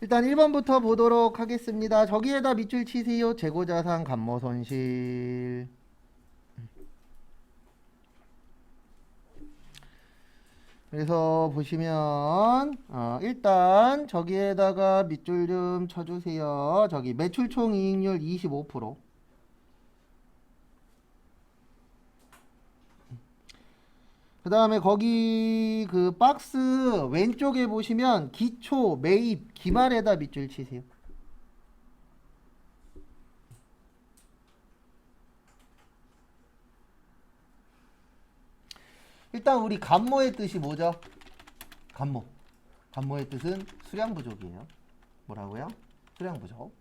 일단 1번부터 보도록 하겠습니다. 저기에다 밑줄 치세요. 재고자산 감모손실. 그래서 보시면 일단 저기에다가 밑줄 좀 쳐주세요. 저기 매출총 이익률 25%. 그 다음에 거기 그 박스 왼쪽에 보시면 기초, 매입, 기말에다 밑줄 치세요. 일단 우리 감모의 뜻이 뭐죠? 감모. 감모의 뜻은 수량 부족이에요. 뭐라고요? 수량 부족.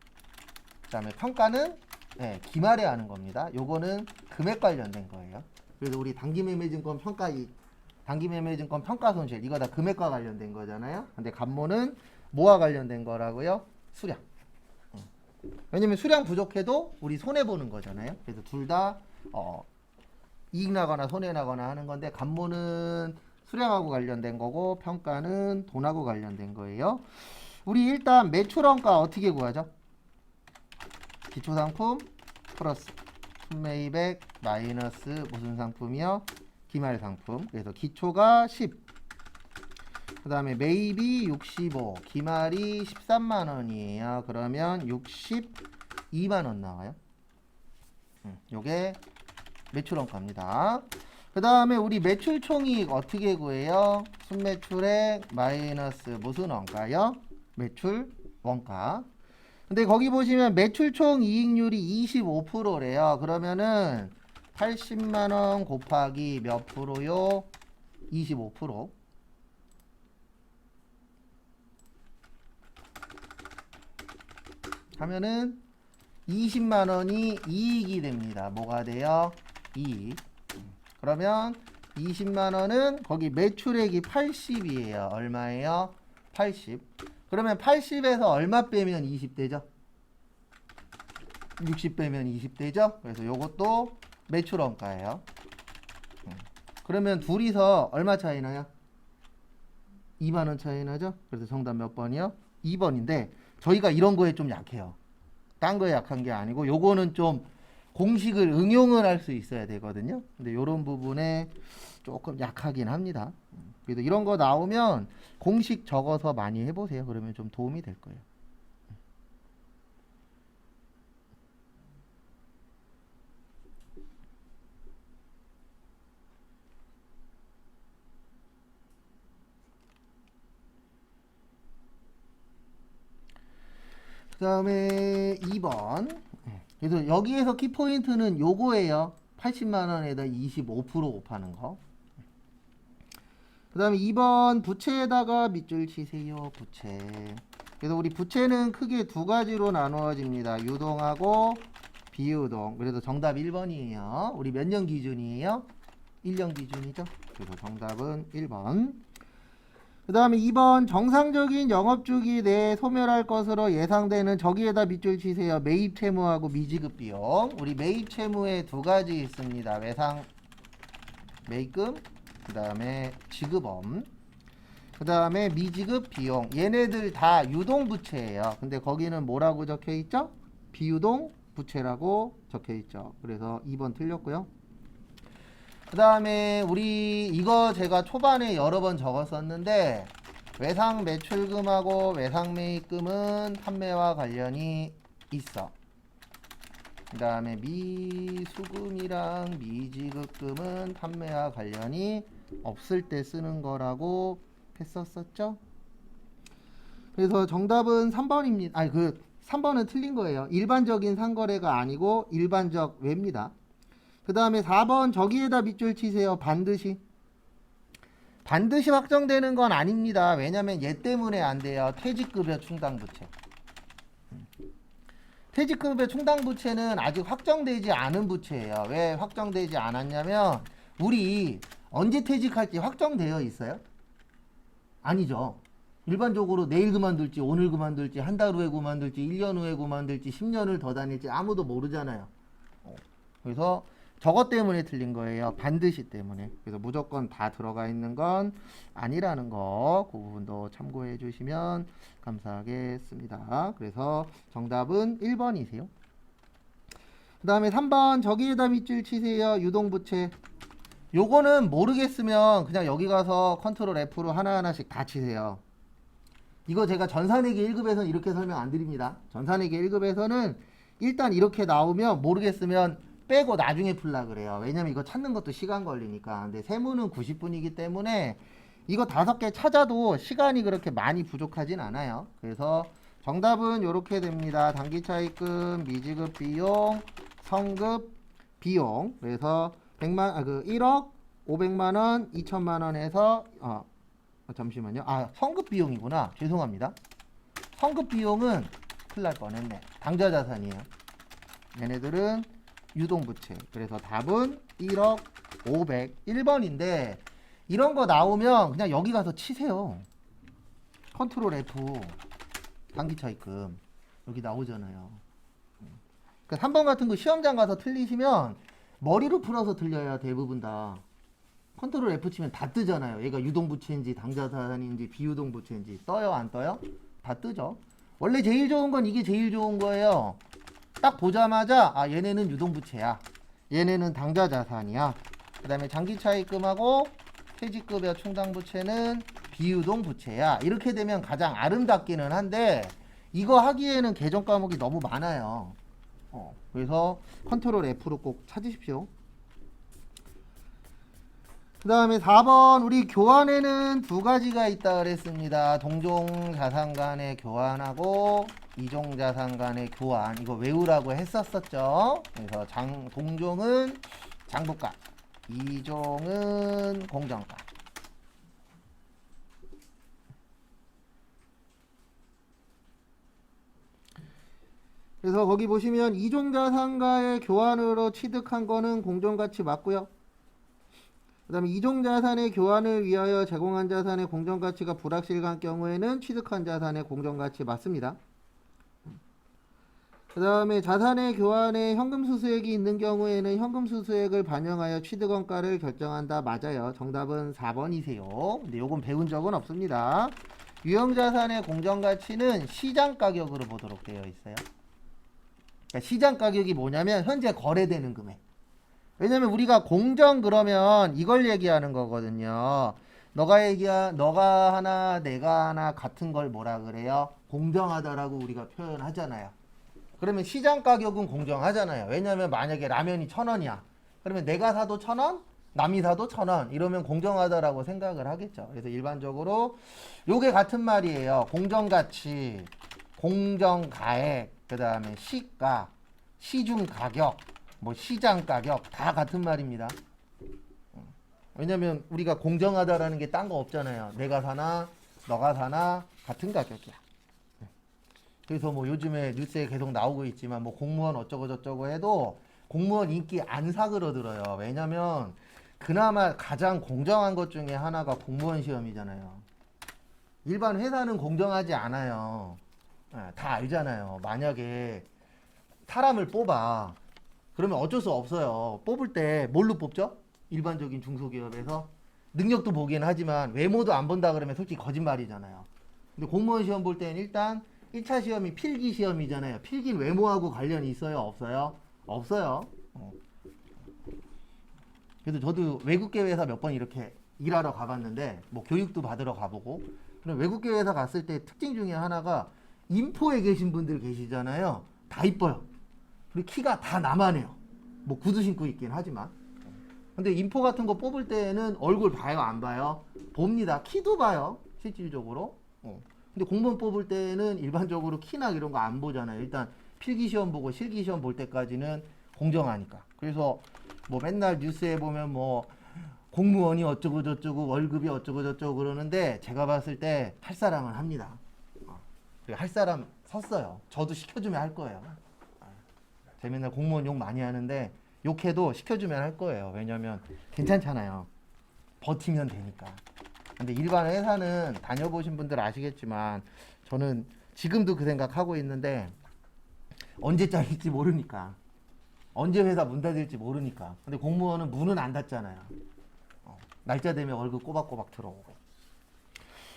그 다음에 평가는 기말에 하는 겁니다. 요거는 금액 관련된 거예요. 그래서 우리 단기매매증권 평가이익, 단기매매증권 평가손실 이거 다 금액과 관련된 거잖아요. 근데 감모는 뭐와 관련된 거라고요? 수량. 왜냐면 수량 부족해도 우리 손해보는 거잖아요. 그래서 둘 다 이익 나거나 손해 나거나 하는 건데 감모는 수량하고 관련된 거고 평가는 돈하고 관련된 거예요. 우리 일단 매출원가 어떻게 구하죠? 기초상품 플러스 순매입액 마이너스 무슨 상품이요? 기말상품. 그래서 기초가 10, 그 다음에 매입이 65, 기말이 13만원이에요. 그러면 62만원 나와요. 요게 매출원가입니다. 그 다음에 우리 매출총이익 어떻게 구해요? 순매출액 마이너스 무슨 원가요? 매출원가. 근데 거기 보시면 매출총 이익률이 25%래요. 그러면은 80만원 곱하기 몇 프로요? 25%. 하면은 20만원이 이익이 됩니다. 뭐가 돼요? 이익. 그러면 20만원은 거기 매출액이 80이에요. 얼마예요? 80. 그러면 80에서 얼마 빼면 20 되죠? 60 빼면 20 되죠? 그래서 요것도 매출원가예요. 그러면 둘이서 얼마 차이 나요? 2만원 차이 나죠? 그래서 정답 몇 번이요? 2번인데 저희가 이런 거에 좀 약해요. 딴 거에 약한 게 아니고 요거는 좀 공식을 응용을 할 수 있어야 되거든요. 근데 요런 부분에 조금 약하긴 합니다. 그래도 이런 거 나오면 공식 적어서 많이 해보세요. 그러면 좀 도움이 될 거예요. 그 다음에 2번. 그래서 여기에서 키포인트는 요거예요. 80만원에다 25% 곱하는 거. 그 다음에 2번 부채에다가 밑줄 치세요. 부채. 그래서 우리 부채는 크게 두 가지로 나누어집니다. 유동하고 비유동. 그래서 정답 1번이에요. 우리 몇 년 기준이에요? 1년 기준이죠. 그래서 정답은 1번. 그 다음에 2번 정상적인 영업주기 내에 소멸할 것으로 예상되는 저기에다 밑줄 치세요. 매입 채무하고 미지급 비용. 우리 매입 채무에 두 가지 있습니다. 외상 매입금, 그 다음에 지급엄, 그 다음에 미지급 비용. 얘네들 다 유동부채예요. 근데 거기는 뭐라고 적혀있죠? 비유동 부채라고 적혀있죠. 그래서 2번 틀렸고요. 그 다음에 우리 이거 제가 초반에 여러 번 적었었는데 외상 매출금하고 외상 매입금은 판매와 관련이 있어. 그 다음에 미수금이랑 미지급금은 판매와 관련이 없을 때 쓰는 거라고 했었었죠. 그래서 정답은 3번입니다. 아니 3번은 틀린 거예요. 일반적인 상거래가 아니고 일반적 외입니다. 그 다음에 4번 저기에다 밑줄 치세요. 반드시. 반드시 확정되는 건 아닙니다. 왜냐면 얘 때문에 안 돼요. 퇴직급여 충당부채. 퇴직급여 충당부채는 아직 확정되지 않은 부채예요. 왜 확정되지 않았냐면 우리 언제 퇴직할지 확정되어 있어요? 아니죠. 일반적으로 내일 그만둘지 오늘 그만둘지 한 달 후에 그만둘지 1년 후에 그만둘지 10년을 더 다닐지 아무도 모르잖아요. 그래서 저것 때문에 틀린 거예요. 반드시 때문에. 그래서 무조건 다 들어가 있는 건 아니라는 거, 그 부분도 참고해 주시면 감사하겠습니다. 그래서 정답은 1번이세요. 그 다음에 3번 저기에다 밑줄 치세요. 유동부채. 요거는 모르겠으면 그냥 여기 가서 컨트롤 F로 하나하나씩 다 치세요. 이거 제가 전산회계 1급에서는 이렇게 설명 안 드립니다. 전산회계 1급에서는 일단 이렇게 나오면 모르겠으면 빼고 나중에 풀라 그래요. 왜냐면 이거 찾는 것도 시간 걸리니까. 근데 세무는 90분이기 때문에 이거 5개 찾아도 시간이 그렇게 많이 부족하진 않아요. 그래서 정답은 이렇게 됩니다. 단기차입금, 미지급 비용, 성급 비용. 그래서 1억 500만 원, 2천만 원에서 잠시만요. 성급 비용이구나. 죄송합니다. 성급 비용은 큰일 날 뻔했네. 당좌 자산이에요. 얘네들은 유동부채. 그래서 답은 1억 500. 1번인데 이런 거 나오면 그냥 여기 가서 치세요. 컨트롤 F. 단기차입금. 여기 나오잖아요. 그러니까 3번 같은 거 시험장 가서 틀리시면 머리로 풀어서 틀려야 대부분 다. 컨트롤 F 치면 다 뜨잖아요. 얘가 유동부채인지 당좌자산인지 비유동부채인지 떠요 안 떠요? 다 뜨죠. 원래 제일 좋은 건 이게 제일 좋은 거예요. 딱 보자마자 얘네는 유동부채야. 얘네는 당좌자산이야. 그 다음에 장기차입금하고 퇴직급여 충당부채는 비유동부채야. 이렇게 되면 가장 아름답기는 한데 이거 하기에는 계정 과목이 너무 많아요. 그래서 컨트롤 F로 꼭 찾으십시오. 그 다음에 4번 우리 교환에는 두 가지가 있다 그랬습니다. 동종자산 간의 교환하고 이종자산 간의 교환. 이거 외우라고 했었었죠. 그래서 동종은 장부가, 이종은 공정가. 그래서 거기 보시면 이종자산과의 교환으로 취득한 거는 공정가치 맞고요. 그 다음에 이종자산의 교환을 위하여 제공한 자산의 공정가치가 불확실한 경우에는 취득한 자산의 공정가치 맞습니다. 그 다음에 자산의 교환에 현금수수액이 있는 경우에는 현금수수액을 반영하여 취득원가를 결정한다. 맞아요. 정답은 4번이세요. 근데 요건 배운 적은 없습니다. 유형자산의 공정가치는 시장가격으로 보도록 되어 있어요. 그러니까 시장가격이 뭐냐면 현재 거래되는 금액. 왜냐면 우리가 공정 그러면 이걸 얘기하는 거거든요. 너가 하나 내가 하나 같은 걸 뭐라 그래요? 공정하다라고 우리가 표현하잖아요. 그러면 시장 가격은 공정하잖아요. 왜냐면 만약에 라면이 1,000원이야. 그러면 내가 사도 1,000원, 남이 사도 1,000원. 이러면 공정하다라고 생각을 하겠죠. 그래서 일반적으로 요게 같은 말이에요. 공정가치, 공정가액, 그 다음에 시가, 시중가격, 뭐 시장가격 다 같은 말입니다. 왜냐면 우리가 공정하다라는 게 딴 거 없잖아요. 내가 사나 너가 사나 같은 가격이야. 그래서 뭐 요즘에 뉴스에 계속 나오고 있지만 뭐 공무원 어쩌고 저쩌고 해도 공무원 인기 안 사그러들어요. 왜냐면 그나마 가장 공정한 것 중에 하나가 공무원 시험이잖아요. 일반 회사는 공정하지 않아요. 다 알잖아요. 만약에 사람을 뽑아. 그러면 어쩔 수 없어요. 뽑을 때 뭘로 뽑죠? 일반적인 중소기업에서 능력도 보긴 하지만 외모도 안 본다 그러면 솔직히 거짓말이잖아요. 근데 공무원 시험 볼 때는 일단 1차 시험이 필기 시험이잖아요. 필기는 외모하고 관련이 있어요? 없어요? 없어요. 그래서 저도 외국계 회사 몇 번 이렇게 일하러 가봤는데 뭐 교육도 받으러 가보고 그럼 외국계 회사 갔을 때 특징 중에 하나가 인포에 계신 분들 계시잖아요. 다 이뻐요. 그리고 키가 다 나만해요. 뭐 구두 신고 있긴 하지만. 근데 인포 같은 거 뽑을 때는 얼굴 봐요, 안 봐요? 봅니다. 키도 봐요, 실질적으로. 근데 공무원 뽑을 때는 일반적으로 키나 이런 거 안 보잖아요. 일단 필기시험 보고 실기시험 볼 때까지는 공정하니까. 그래서 뭐 맨날 뉴스에 보면 뭐 공무원이 어쩌고 저쩌고 월급이 어쩌고 저쩌고 그러는데 제가 봤을 때 할 사람은 합니다. 할 사람 섰어요. 저도 시켜주면 할 거예요. 제가 맨날 공무원 욕 많이 하는데 욕해도 시켜주면 할 거예요. 왜냐면 괜찮잖아요. 버티면 되니까. 근데 일반 회사는 다녀보신 분들 아시겠지만 저는 지금도 그 생각하고 있는데 언제 잘릴지 모르니까 언제 회사 문 닫을지 모르니까. 근데 공무원은 문은 안 닫잖아요. 날짜 되면 월급 꼬박꼬박 들어오고.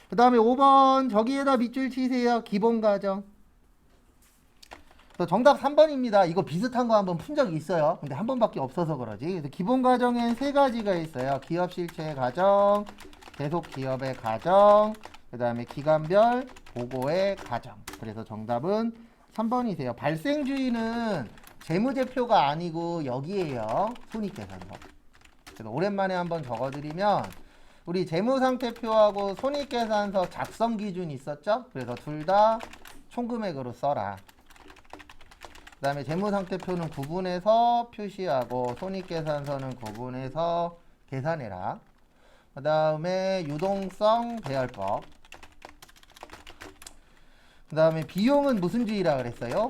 그 다음에 5번 저기에다 밑줄 치세요. 기본 과정. 정답 3번입니다. 이거 비슷한 거 한번 푼 적이 있어요. 근데 한 번밖에 없어서 그러지. 그래서 기본 과정엔 세 가지가 있어요. 기업 실체 과정, 계속 기업의 과정, 그 다음에 기간별 보고의 과정. 그래서 정답은 3번이세요. 발생주의는 재무제표가 아니고 여기에요. 손익계산서. 그래서 오랜만에 한번 적어드리면 우리 재무상태표하고 손익계산서 작성 기준이 있었죠? 그래서 둘 다 총금액으로 써라. 그 다음에 재무상태표는 구분해서 표시하고 손익계산서는 구분해서 계산해라. 그 다음에 유동성 배열법. 그 다음에 비용은 무슨 주의라 그랬어요?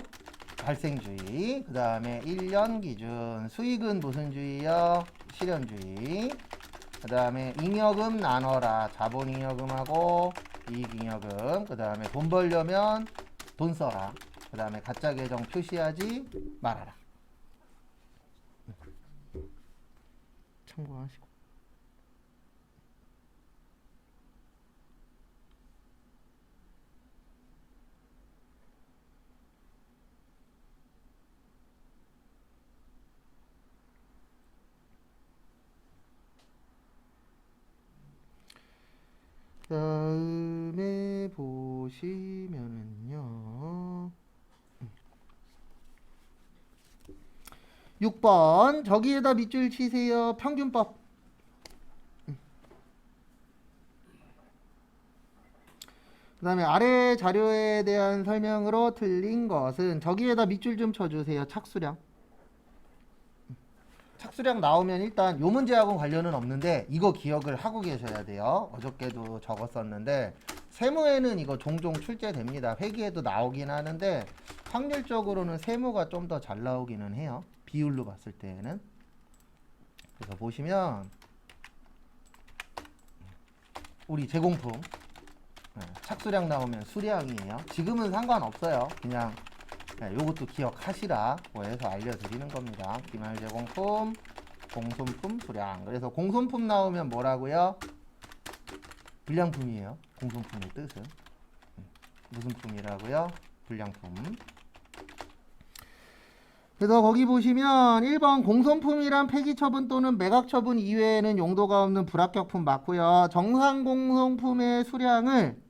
발생주의. 그 다음에 1년 기준. 수익은 무슨 주의요? 실현주의. 그 다음에 잉여금 나눠라. 자본잉여금하고 이익잉여금. 그 다음에 돈 벌려면 돈 써라. 그 다음에 가짜 계정 표시하지 말아라. 참고하시고. 다음에 보시면은요. 6번 저기에다 밑줄 치세요. 평균법. 그 다음에 아래 자료에 대한 설명으로 틀린 것은 저기에다 밑줄 좀 쳐주세요. 착수량. 착수량 나오면 일단 요 문제하고는 관련은 없는데 이거 기억을 하고 계셔야 돼요. 어저께도 적었었는데 세무에는 이거 종종 출제됩니다. 회계에도 나오긴 하는데 확률적으로는 세무가 좀 더 잘 나오기는 해요. 비율로 봤을 때에는. 그래서 보시면 우리 제공품 착수량 나오면 수량이에요. 지금은 상관없어요. 그냥 요것도 기억하시라고 해서 알려드리는 겁니다. 기말 제공품, 공손품, 수량. 그래서 공손품 나오면 뭐라고요? 불량품이에요. 공손품의 뜻은. 무슨 품이라고요? 불량품. 그래서 거기 보시면 1번 공손품이란 폐기처분 또는 매각처분 이외에는 용도가 없는 불합격품 맞고요. 정상 공손품의 수량을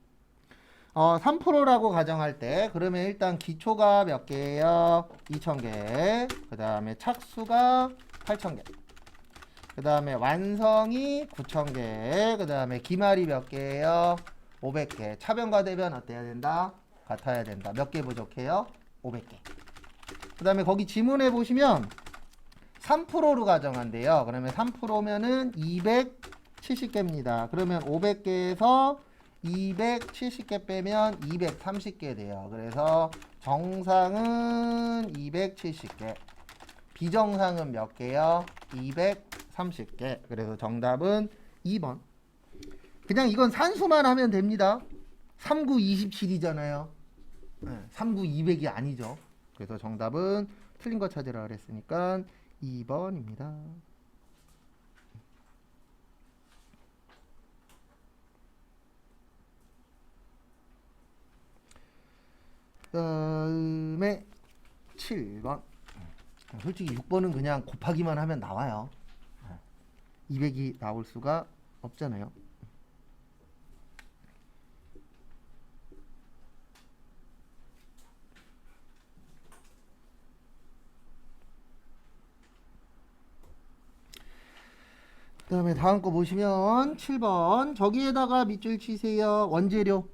3%라고 가정할 때 그러면 일단 기초가 몇 개예요? 2,000개. 그 다음에 착수가 8,000개. 그 다음에 완성이 9,000개. 그 다음에 기말이 몇 개예요? 500개. 차변과 대변 어때야 된다? 같아야 된다. 몇 개 부족해요? 500개. 그 다음에 거기 지문에 보시면 3%로 가정한대요. 그러면 3%면은 270개입니다. 그러면 500개에서 270개 빼면 230개 돼요. 그래서 정상은 270개, 비정상은 몇 개요? 230개. 그래서 정답은 2번. 그냥 이건 산수만 하면 됩니다. 3, 9, 27이잖아요. 3, 9, 200이 아니죠. 그래서 정답은 틀린 거 찾으라 그랬으니까 2번입니다. 그다음에 7번. 솔직히 6번은 그냥 곱하기만 하면 나와요. 200이 나올 수가 없잖아요. 그 다음에 다음 거 보시면 7번 저기에다가 밑줄 치세요. 원재료.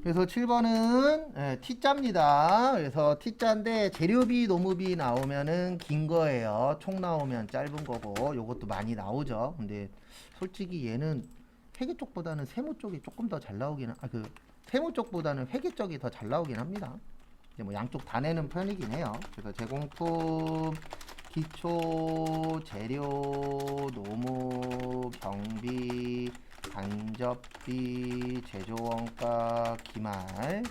그래서 7번은 T자입니다. 그래서 T자인데 재료비, 노무비 나오면은 긴 거예요. 총 나오면 짧은 거고 요것도 많이 나오죠. 근데 솔직히 얘는 회계 쪽보다는 세무 쪽이 조금 더 잘 나오긴 그 세무 쪽보다는 회계 쪽이 더 잘 나오긴 합니다. 이제 뭐 양쪽 다 내는 편이긴 해요. 그래서 제공품, 기초, 재료, 노무, 경비, 간접비, 제조원가, 기말.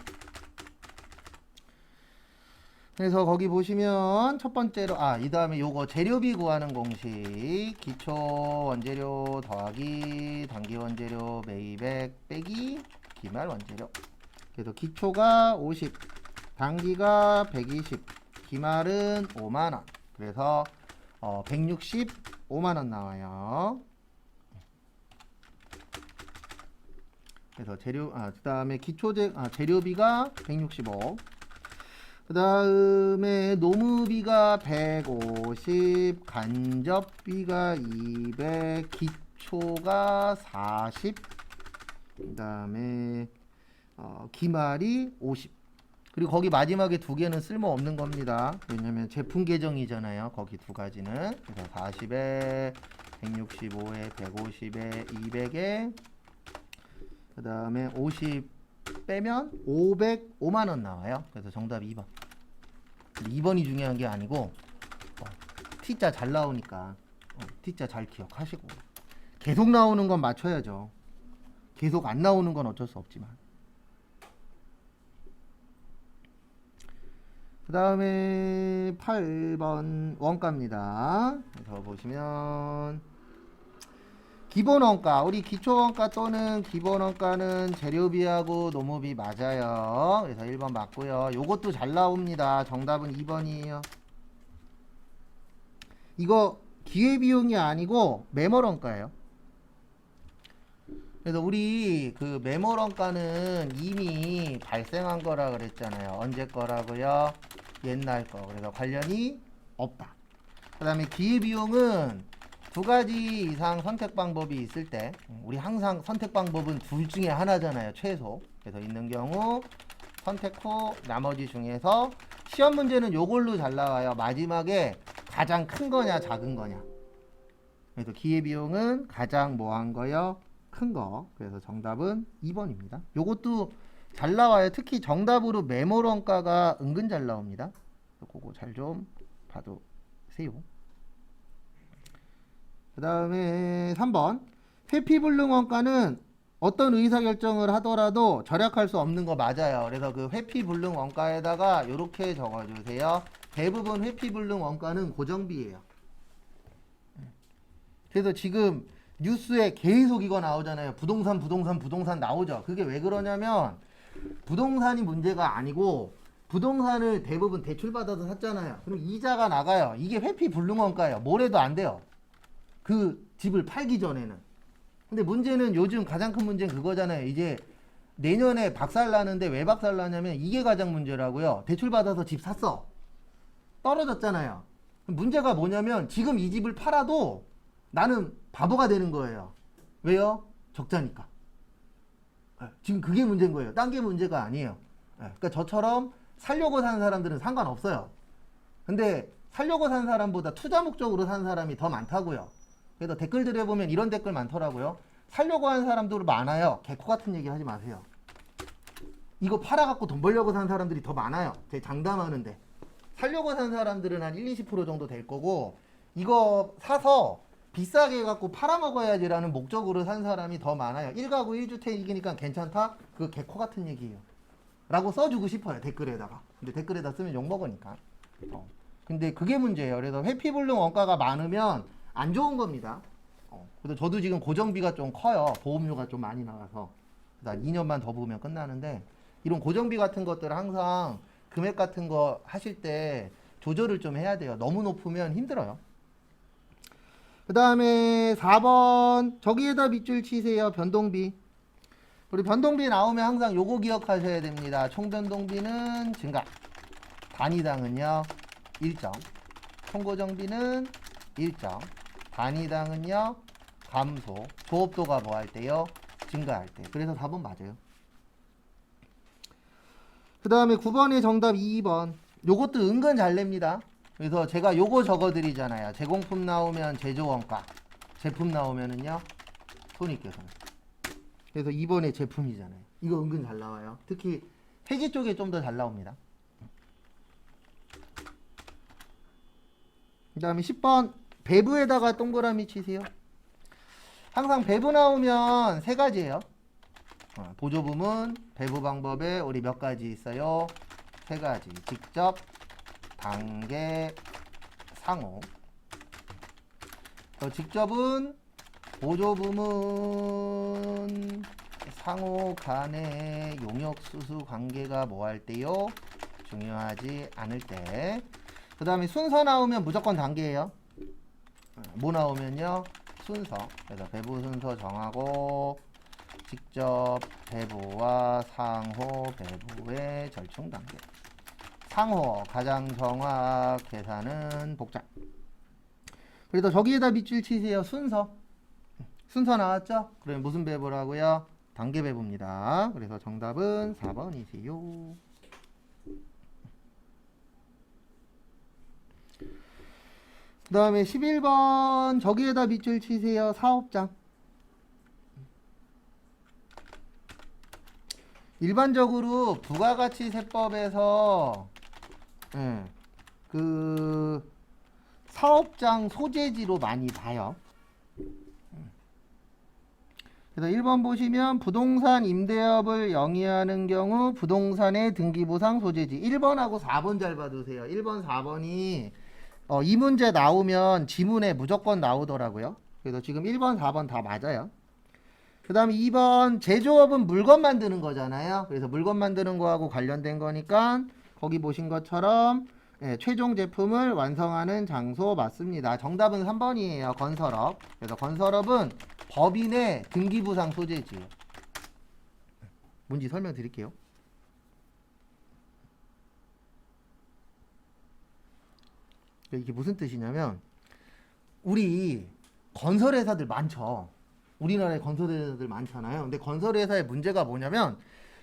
그래서 거기 보시면 첫 번째로 이 다음에 요거 재료비 구하는 공식, 기초 원재료 더하기 단기 원재료 매입액 빼기 기말 원재료. 그래서 기초가 50, 단기가 120, 기말은 5만원. 그래서 165만원 나와요. 그래서 그 다음에 재료비가 165. 그 다음에 노무비가 150, 간접비가 200, 기초가 40, 그 다음에 기말이 50. 그리고 거기 마지막에 두 개는 쓸모없는 겁니다. 왜냐면 제품 계정이잖아요. 거기 두 가지는. 그래서 40에 165에 150에 200에 그 다음에 50 빼면 505만원 나와요. 그래서 정답 2번. 2번이 중요한 게 아니고 T자 잘 나오니까 T자 잘 기억하시고, 계속 나오는 건 맞춰야죠. 계속 안 나오는 건 어쩔 수 없지만. 그 다음에 8번 원가입니다. 그래서 보시면 기본원가, 우리 기초원가 또는 기본원가는 재료비하고 노무비 맞아요. 그래서 1번 맞고요. 요것도 잘 나옵니다. 정답은 2번이에요. 이거 기회비용이 아니고 매몰원가예요. 그래서 우리 그 매몰원가는 이미 발생한 거라 그랬잖아요. 언제 거라고요? 옛날 거. 그래서 관련이 없다. 그 다음에 기회비용은 두 가지 이상 선택 방법이 있을 때, 우리 항상 선택 방법은 둘 중에 하나잖아요. 최소. 그래서 있는 경우 선택 후 나머지 중에서 시험 문제는 요걸로 잘 나와요. 마지막에 가장 큰 거냐 작은 거냐. 그래서 기회비용은 가장 뭐한 거요? 큰 거. 그래서 정답은 2번입니다. 요것도 잘 나와요. 특히 정답으로 매몰원가가 은근 잘 나옵니다. 그거 잘 좀 봐두세요. 그 다음에 3번 회피불능원가는 어떤 의사결정을 하더라도 절약할 수 없는 거 맞아요. 그래서 그 회피불능원가에다가 이렇게 적어주세요. 대부분 회피불능원가는 고정비예요. 그래서 지금 뉴스에 계속 이거 나오잖아요. 부동산 나오죠. 그게 왜 그러냐면 부동산이 문제가 아니고 부동산을 대부분 대출받아서 샀잖아요. 그럼 이자가 나가요. 이게 회피불능원가예요. 뭘 해도 안 돼요. 그 집을 팔기 전에는. 근데 문제는 요즘 가장 큰 문제는 그거잖아요. 이제 내년에 박살 나는데 왜 박살 나냐면 이게 가장 문제라고요. 대출받아서 집 샀어. 떨어졌잖아요. 문제가 뭐냐면 지금 이 집을 팔아도 나는 바보가 되는 거예요. 왜요? 적자니까. 지금 그게 문제인 거예요. 딴 게 문제가 아니에요. 그러니까 저처럼 살려고 산 사람들은 상관없어요. 근데 살려고 산 사람보다 투자 목적으로 산 사람이 더 많다고요. 그래서 댓글들에 보면 이런 댓글 많더라고요. 살려고 한 사람들 많아요. 개코 같은 얘기 하지 마세요. 이거 팔아갖고 돈 벌려고 산 사람들이 더 많아요. 제 장담하는데. 살려고 산 사람들은 한 1-20% 정도 될 거고, 이거 사서 비싸게 해갖고 팔아먹어야지라는 목적으로 산 사람이 더 많아요. 1가구 1주택이니까 괜찮다? 그거 개코 같은 얘기예요. 라고 써주고 싶어요. 댓글에다가. 근데 댓글에다 쓰면 욕먹으니까. 근데 그게 문제예요. 그래서 회피불능 원가가 많으면 안 좋은 겁니다. 그래서 저도 지금 고정비가 좀 커요. 보험료가 좀 많이 나와서. 2년만 더 보면 끝나는데, 이런 고정비 같은 것들 항상 금액 같은 거 하실 때 조절을 좀 해야 돼요. 너무 높으면 힘들어요. 그 다음에 4번 저기에다 밑줄 치세요. 변동비. 우리 변동비 나오면 항상 요거 기억하셔야 됩니다. 총변동비는 증가, 단위당은요 1점, 총고정비는 1점, 단위당은요 감소, 조업도가 뭐 할 때요? 증가할 때. 그래서 4번 맞아요. 그 다음에 9번의 정답 2번. 요것도 은근 잘 냅니다. 그래서 제가 요거 적어드리잖아요. 제공품 나오면 제조원가, 제품 나오면은요 손익계산. 그래서 2번의 제품이잖아요. 이거 은근 잘 나와요. 특히 회계 쪽에 좀 더 잘 나옵니다. 그 다음에 10번 배부에다가 동그라미 치세요. 항상 배부 나오면 세 가지예요. 보조부문, 배부 방법에 우리 몇 가지 있어요? 세 가지. 직접, 단계, 상호. 직접은 보조부문, 상호 간의 용역수수 관계가 뭐 할 때요? 중요하지 않을 때. 그 다음에 순서 나오면 무조건 단계예요. 뭐 나오면요? 순서. 그래서 배부 순서 정하고 직접 배부와 상호 배부의 절충 단계. 상호 가장 정확 계산은 복잡. 그래도 저기에다 밑줄 치세요. 순서. 순서 나왔죠? 그러면 무슨 배부라고요? 단계 배부입니다. 그래서 정답은 4번이세요. 그 다음에 11번 저기에다 밑줄 치세요. 사업장. 일반적으로 부가가치세법에서 그 사업장 소재지로 많이 봐요. 그래서 1번 보시면 부동산 임대업을 영위하는 경우 부동산의 등기부상 소재지. 1번하고 4번 잘 봐두세요. 1번, 4번이 이 문제 나오면 지문에 무조건 나오더라고요. 그래서 지금 1번, 4번 다 맞아요. 그 다음에 2번 제조업은 물건 만드는 거잖아요. 그래서 물건 만드는 거하고 관련된 거니까 거기 보신 것처럼 최종 제품을 완성하는 장소 맞습니다. 정답은 3번이에요. 건설업. 그래서 건설업은 법인의 등기부상 소재지예요. 뭔지 설명드릴게요. 이게 무슨 뜻이냐면 우리 건설회사들 많죠. 우리나라에 건설회사들 많잖아요. 근데 건설회사의 문제가 뭐냐면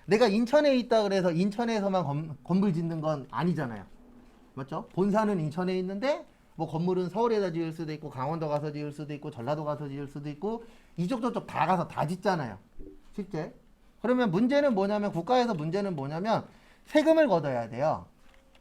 내가 인천에 있다 그래서 인천에서만 건물 짓는 건 아니잖아요. 맞죠? 본사는 인천에 있는데 뭐 건물은 서울에다 지을 수도 있고 강원도 가서 지을 수도 있고 전라도 가서 지을 수도 있고 이쪽 저쪽 다 가서 다 짓잖아요. 실제. 그러면 문제는 뭐냐면 국가에서 문제는 뭐냐면 세금을 걷어야 돼요.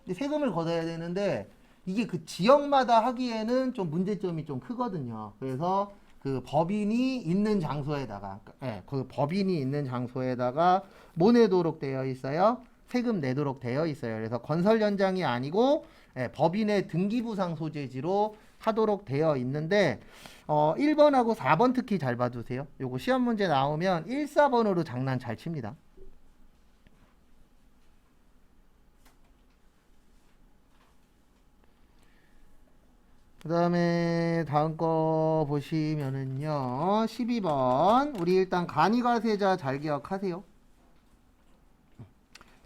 근데 세금을 걷어야 되는데 이게 그 지역마다 하기에는 좀 문제점이 좀 크거든요. 그래서 그 법인이 있는 장소에다가 그 법인이 있는 장소에다가 뭐 내도록 되어 있어요? 세금 내도록 되어 있어요. 그래서 건설 현장이 아니고 법인의 등기부상 소재지로 하도록 되어 있는데 1번하고 4번 특히 잘 봐주세요. 요거 시험 문제 나오면 1, 4번으로 장난 잘 칩니다. 그 다음에 다음 거 보시면은요 12번 우리 일단 간이과세자 잘 기억하세요.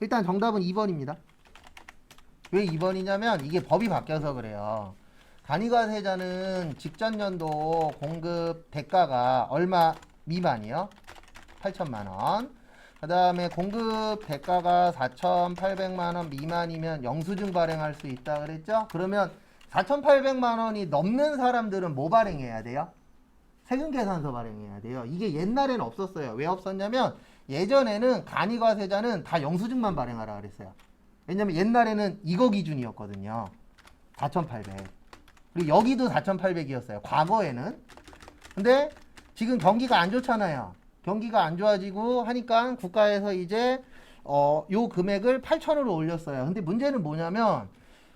일단 정답은 2번입니다. 왜 2번이냐면 이게 법이 바뀌어서 그래요. 간이과세자는 직전 연도 공급 대가가 얼마 미만이요? 8천만원. 그 다음에 공급 대가가 4,800만원 미만이면 영수증 발행할 수 있다 그랬죠? 그러면 4,800만원이 넘는 사람들은 뭐 발행해야 돼요? 세금계산서 발행해야 돼요. 이게 옛날에는 없었어요. 왜 없었냐면 예전에는 간이과세자는 다 영수증만 발행하라 그랬어요. 왜냐면 옛날에는 이거 기준이었거든요. 4,800. 그리고 여기도 4,800이었어요. 과거에는. 근데 지금 경기가 안 좋잖아요. 경기가 안 좋아지고 하니까 국가에서 이제 요 금액을 8,000으로 올렸어요. 근데 문제는 뭐냐면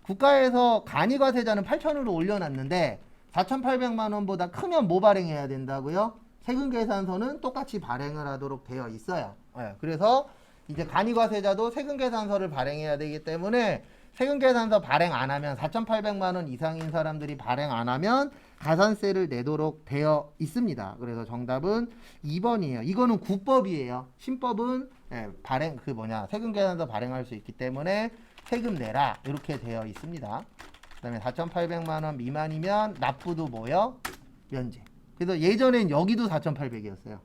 국가에서 간이과세자는 8,000으로 올려놨는데 4,800만 원보다 크면 뭐 발행해야 된다고요? 세금계산서는 똑같이 발행을 하도록 되어 있어요. 그래서 이제 간이과세자도 세금계산서를 발행해야 되기 때문에 세금계산서 발행 안 하면 4,800만 원 이상인 사람들이 발행 안 하면 가산세를 내도록 되어 있습니다. 그래서 정답은 2번이에요. 이거는 국법이에요. 신법은 세금계산서 발행할 수 있기 때문에 세금 내라 이렇게 되어 있습니다. 그 다음에 4,800만 원 미만이면 납부도 뭐요? 면제. 그래서 예전엔 여기도 4,800이었어요.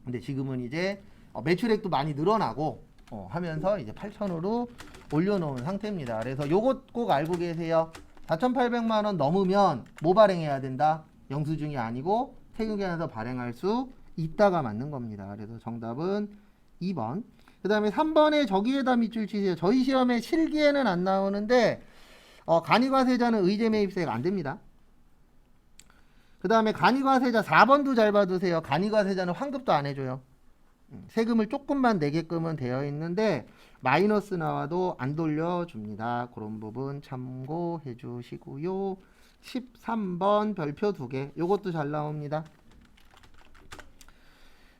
근데 지금은 이제 매출액도 많이 늘어나고 하면서 이제 8,000으로 올려놓은 상태입니다. 그래서 요것 꼭 알고 계세요. 4,800만 원 넘으면 뭐 발행해야 된다? 영수증이 아니고 세금계산서 발행할 수 있다가 맞는 겁니다. 그래서 정답은 2번. 그 다음에 3번에 저기에다 밑줄 치세요. 저희 시험에 실기에는 안 나오는데 간이과세자는 의제 매입세가 안 됩니다. 그 다음에 간이과세자 4번도 잘 봐두세요. 간이과세자는 환급도 안 해줘요. 세금을 조금만 내게끔은 되어 있는데 마이너스 나와도 안 돌려줍니다. 그런 부분 참고해 주시고요. 13번 별표 2개 요것도 잘 나옵니다.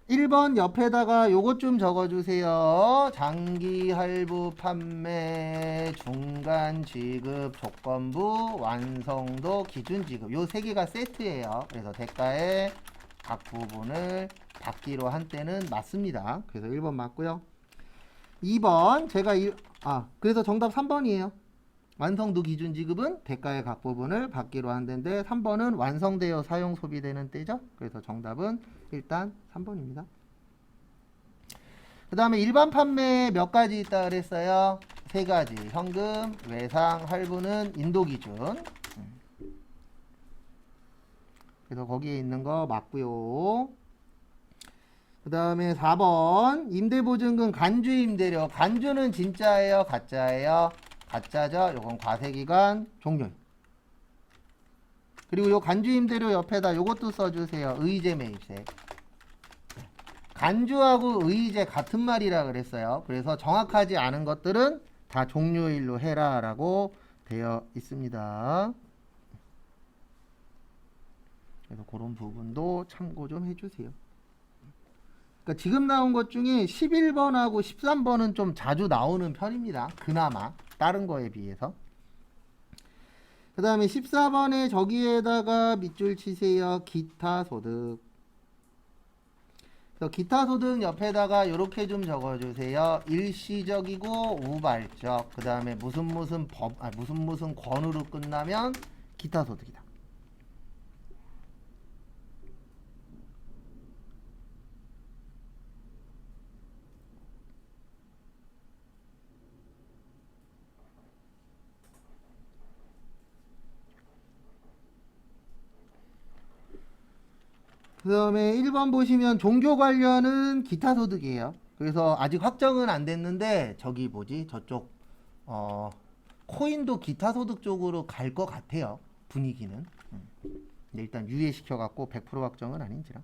1번 옆에다가 요것 좀 적어주세요. 장기 할부 판매 중간 지급 조건부 완성도 기준 지급 요 세 개가 세트예요. 그래서 대가의 각 부분을 받기로 한 때는 맞습니다. 그래서 1번 맞고요. 2번 제가 그래서 정답 3번이에요. 완성도 기준 지급은 대가의 각 부분을 받기로 한 데인데 3번은 완성되어 사용 소비되는 때죠. 그래서 정답은 일단 3번입니다. 그 다음에 일반 판매 몇 가지 있다 그랬어요? 3가지. 현금, 외상, 할부는 인도 기준. 그래서 거기에 있는 거 맞고요. 그 다음에 4번 임대보증금 간주임대료. 간주는 진짜예요? 가짜예요? 가짜죠? 요건 과세기간 종료. 그리고 요 간주임대료 옆에다 요것도 써주세요. 의제 매입세. 간주하고 의제 같은 말이라 그랬어요. 그래서 정확하지 않은 것들은 다 종료일로 해라 라고 되어 있습니다. 그래서 그런 부분도 참고 좀 해주세요. 그러니까 지금 나온 것 중에 11번하고 13번은 좀 자주 나오는 편입니다. 그나마 다른 거에 비해서. 그 다음에 14번에 저기에다가 밑줄 치세요. 기타 소득. 그래서 기타 소득 옆에다가 이렇게 좀 적어주세요. 일시적이고 우발적. 그 다음에 무슨 권으로 끝나면 기타 소득이다. 그 다음에 1번 보시면 종교 관련은 기타 소득이에요. 그래서 아직 확정은 안 됐는데 저기 저쪽 코인도 기타 소득 쪽으로 갈 것 같아요. 분위기는. 일단 유예시켜 갖고 100% 확정은 아닌지라.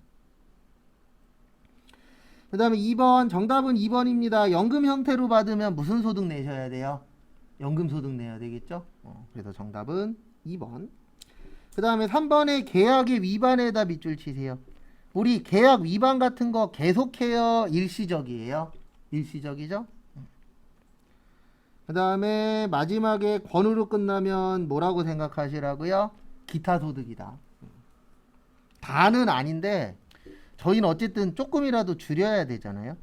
그 다음에 2번 정답은 2번입니다. 연금 형태로 받으면 무슨 소득 내셔야 돼요? 연금 소득 내야 되겠죠? 그래서 정답은 2번. 그 다음에 3번에 계약의 위반에다 밑줄 치세요. 우리 계약 위반 같은 거 계속해요? 일시적이에요? 일시적이죠? 그 다음에 마지막에 권으로 끝나면 뭐라고 생각하시라고요? 기타 소득이다. 다는 아닌데 저희는 어쨌든 조금이라도 줄여야 되잖아요.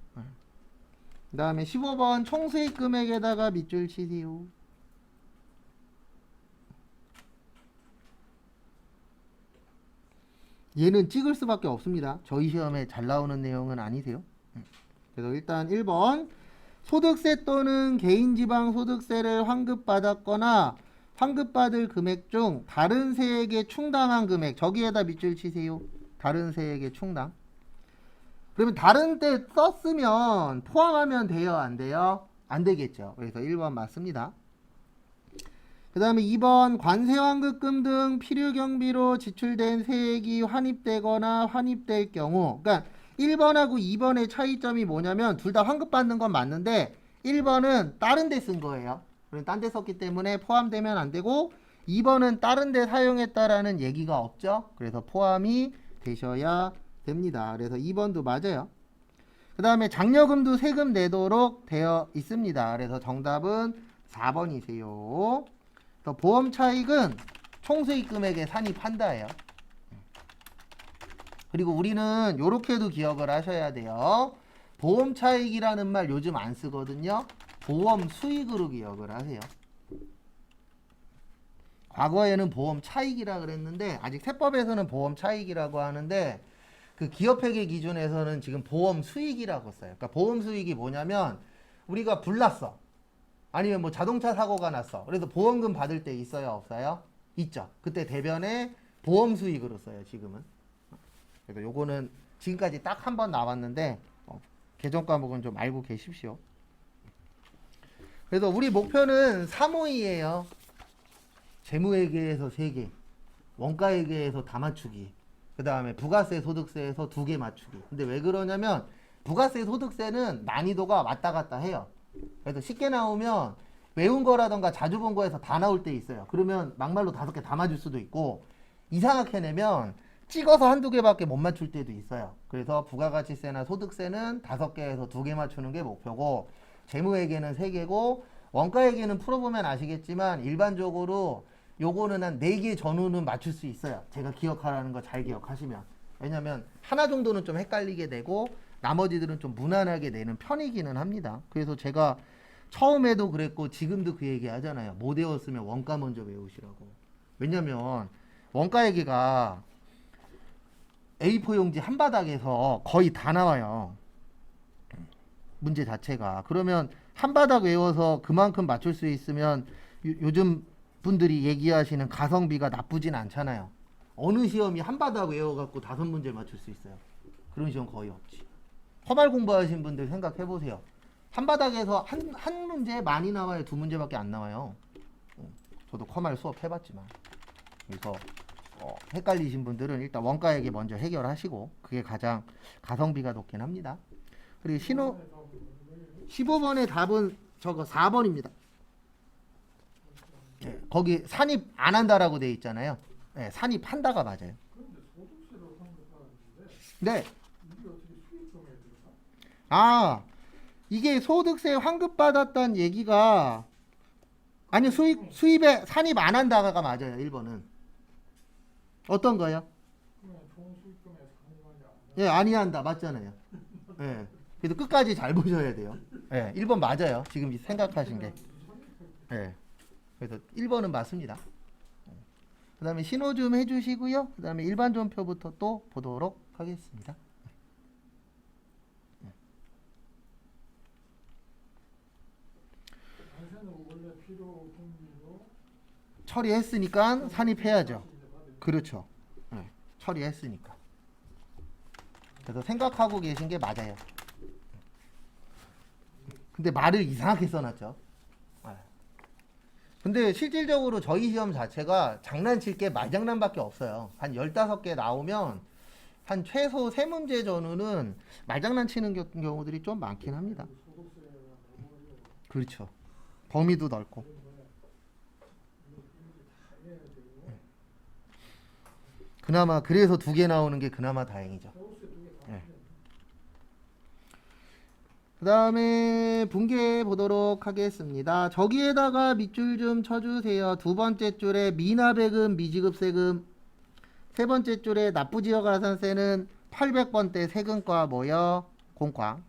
그 다음에 15번 총수익 금액에다가 밑줄 치세요. 얘는 찍을 수밖에 없습니다. 저희 시험에 잘 나오는 내용은 아니세요. 그래서 일단 1번 소득세 또는 개인지방소득세를 환급받았거나 환급받을 금액 중 다른 세액에 충당한 금액 저기에다 밑줄 치세요. 다른 세액에 충당. 그러면 다른 때 썼으면 포함하면 돼요? 안 돼요? 안 되겠죠. 그래서 1번 맞습니다. 그 다음에 2번 관세환급금 등 필요경비로 지출된 세액이 환입되거나 환입될 경우 그러니까 1번하고 2번의 차이점이 뭐냐면 둘 다 환급받는 건 맞는데 1번은 다른 데 쓴 거예요. 딴 데 썼기 때문에 포함되면 안 되고 2번은 다른 데 사용했다라는 얘기가 없죠. 그래서 포함이 되셔야 됩니다. 그래서 2번도 맞아요. 그 다음에 장려금도 세금 내도록 되어 있습니다. 그래서 정답은 4번이세요. 보험 차익은 총수익 금액에 산입한다예요. 그리고 우리는 요렇게도 기억을 하셔야 돼요. 보험 차익이라는 말 요즘 안 쓰거든요. 보험 수익으로 기억을 하세요. 과거에는 보험 차익이라 그랬는데 아직 세법에서는 보험 차익이라고 하는데 그 기업회계 기준에서는 지금 보험 수익이라고 써요. 그러니까 보험 수익이 뭐냐면 우리가 불났어. 아니면 뭐 자동차 사고가 났어. 그래서 보험금 받을 때 있어요? 없어요? 있죠. 그때 대변에 보험 수익으로 써요. 지금은. 그래서 요거는 지금까지 딱 한 번 나왔는데 계정 과목은 좀 알고 계십시오. 그래서 우리 목표는 3호이에요. 재무회계에서 3개, 원가회계에서 다 맞추기, 그 다음에 부가세 소득세에서 2개 맞추기. 근데 왜 그러냐면 부가세 소득세는 난이도가 왔다 갔다 해요. 그래서 쉽게 나오면 외운 거라던가 자주 본 거에서 다 나올 때 있어요. 그러면 막말로 5개 다 맞을 수도 있고, 이상하게 내면 찍어서 한두 개밖에 못 맞출 때도 있어요. 그래서 부가가치세나 소득세는 5개에서 2개 맞추는 게 목표고, 재무회계는 3개고, 원가회계는 풀어보면 아시겠지만 일반적으로 요거는 한 4개 전후는 맞출 수 있어요. 제가 기억하라는 거 잘 기억하시면. 왜냐면 하나 정도는 좀 헷갈리게 되고 나머지들은 좀 무난하게 내는 편이기는 합니다. 그래서 제가 처음에도 그랬고 지금도 그 얘기 하잖아요. 못 외웠으면 원가 먼저 외우시라고. 왜냐면 원가회계가 A4 용지 한 바닥에서 거의 다 나와요. 문제 자체가. 그러면 한 바닥 외워서 그만큼 맞출 수 있으면 요즘 분들이 얘기하시는 가성비가 나쁘진 않잖아요. 어느 시험이 한 바닥 외워갖고 5문제 맞출 수 있어요. 그런 시험 거의 없지. 허말 공부하신 분들 생각해보세요. 한 바닥에서 한 문제 많이 나와요? 2문제밖에 안 나와요? 저도 허말 수업 해봤지만. 그래서 헷갈리신 분들은 일단 원가회계 먼저 해결하시고, 그게 가장 가성비가 높긴 합니다. 그리고 15번의 답은 저거 4번입니다. 네, 거기 산입 안 한다라고 돼 있잖아요. 네, 산입한다가 맞아요. 네. 아, 이게 소득세 환급받았다는 얘기가, 아니 수입에 산입 안 한다가 맞아요. 1번은. 어떤 거요? 예, 아니 한다 맞잖아요. 예. 그래도 끝까지 잘 보셔야 돼요. 예, 1번 맞아요. 지금 생각하신 게. 예. 그래서 1번은 맞습니다. 그 다음에 신호 좀 해주시고요. 그 다음에 일반 전표부터 또 보도록 하겠습니다. 처리했으니까 산입해야죠. 그렇죠. 네, 처리했으니까. 그래서 생각하고 계신 게 맞아요. 근데 말을 이상하게 써놨죠. 네. 근데 실질적으로 저희 시험 자체가 장난칠 게 말장난밖에 없어요. 한 15개 나오면 한 최소 3문제 전후는 말장난치는 경우들이 좀 많긴 합니다. 그렇죠. 범위도 넓고. 그나마 그래서 2개 나오는 게 그나마 다행이죠. 네. 그 다음에 분계 보도록 하겠습니다. 저기에다가 밑줄 좀 쳐주세요. 2번째 줄에 미납액금 미지급세금, 3번째 줄에 납부지역가산세는 800번대 세금과 뭐요? 공과.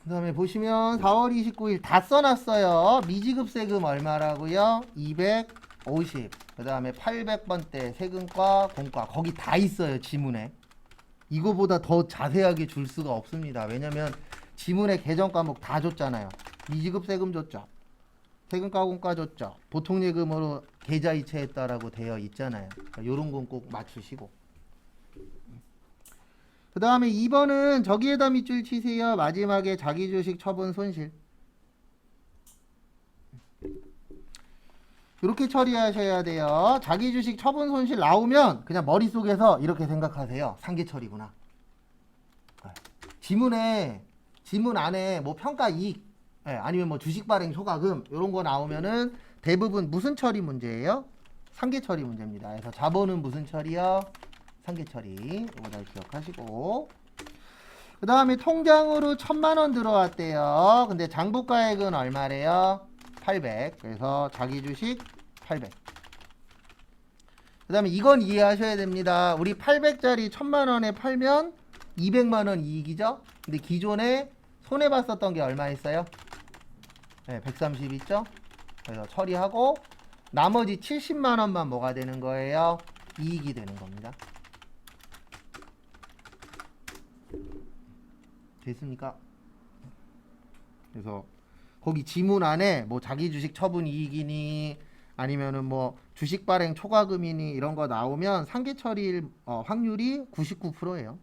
그 다음에 보시면 4월 29일 다 써놨어요. 미지급세금 얼마라고요? 250. 그 다음에 800번대 세금과 공과. 거기 다 있어요. 지문에. 이거보다 더 자세하게 줄 수가 없습니다. 왜냐면 지문에 계정 과목 다 줬잖아요. 미지급세금 줬죠. 세금과 공과 줬죠. 보통예금으로 계좌이체했다라고 되어 있잖아요. 그러니까 요런 건 꼭 맞추시고. 그 다음에 2번은 저기에다 밑줄 치세요. 마지막에 자기주식 처분 손실. 이렇게 처리하셔야 돼요. 자기주식 처분 손실 나오면 그냥 머릿속에서 이렇게 생각하세요. 상계 처리구나. 지문 안에 뭐 평가 이익, 아니면 뭐 주식 발행 소가금 이런 거 나오면은 대부분 무슨 처리 문제예요? 상계 처리 문제입니다. 그래서 자본은 무슨 처리요? 상계 처리. 이거 잘 기억하시고. 그 다음에 통장으로 1000만원 들어왔대요. 근데 장부가액은 얼마래요? 800. 그래서 자기주식 800. 그 다음에 이건 이해하셔야 됩니다. 우리 800짜리 1000만원에 팔면 200만원 이익이죠? 근데 기존에 손해봤었던 게 얼마 있어요? 네, 130 있죠? 그래서 처리하고, 나머지 70만 원만 뭐가 되는 거예요? 이익이 되는 겁니다. 됐습니까? 그래서 거기 지문 안에 뭐 자기 주식 처분 이익이니 아니면은 뭐 주식 발행 초과금이니 이런 거 나오면 상계 처리일 확률이 99%예요.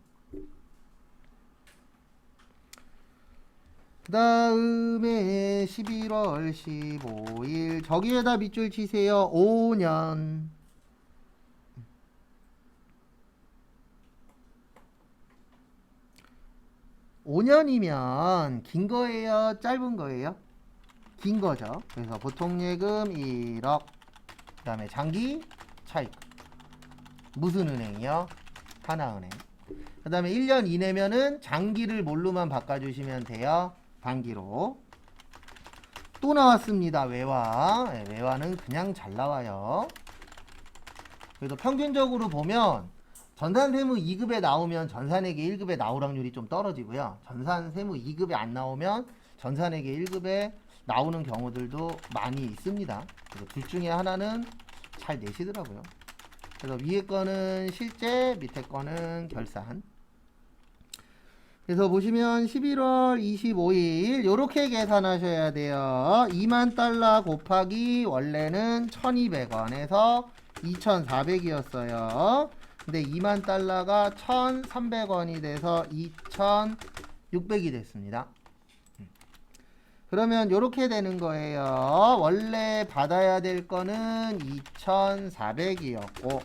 그 다음에 11월 15일 저기에다 밑줄 치세요. 5년 5년이면 긴 거예요? 짧은 거예요? 긴 거죠. 그래서 보통 예금 1억 그 다음에 장기 차익 무슨 은행이요? 하나은행. 그 다음에 1년 이내면은 장기를 뭘로만 바꿔주시면 돼요? 단기로. 또 나왔습니다. 외화. 네, 외화는 그냥 잘 나와요. 그래서 평균적으로 보면 전산세무 2급에 나오면 전산회계 1급에 나올 확률이 좀 떨어지고요. 전산세무 2급에 안 나오면 전산회계 1급에 나오는 경우들도 많이 있습니다. 그래서 둘 중에 하나는 잘 내시더라고요. 그래서 위에 거는 실제, 밑에 거는 결산. 그래서 보시면 11월 25일 요렇게 계산하셔야 돼요. 2만 달러 곱하기 원래는 1200원에서 2400이었어요. 근데 2만 달러가 1300원이 돼서 2600이 됐습니다. 그러면 요렇게 되는 거예요. 원래 받아야 될 거는 2400이었고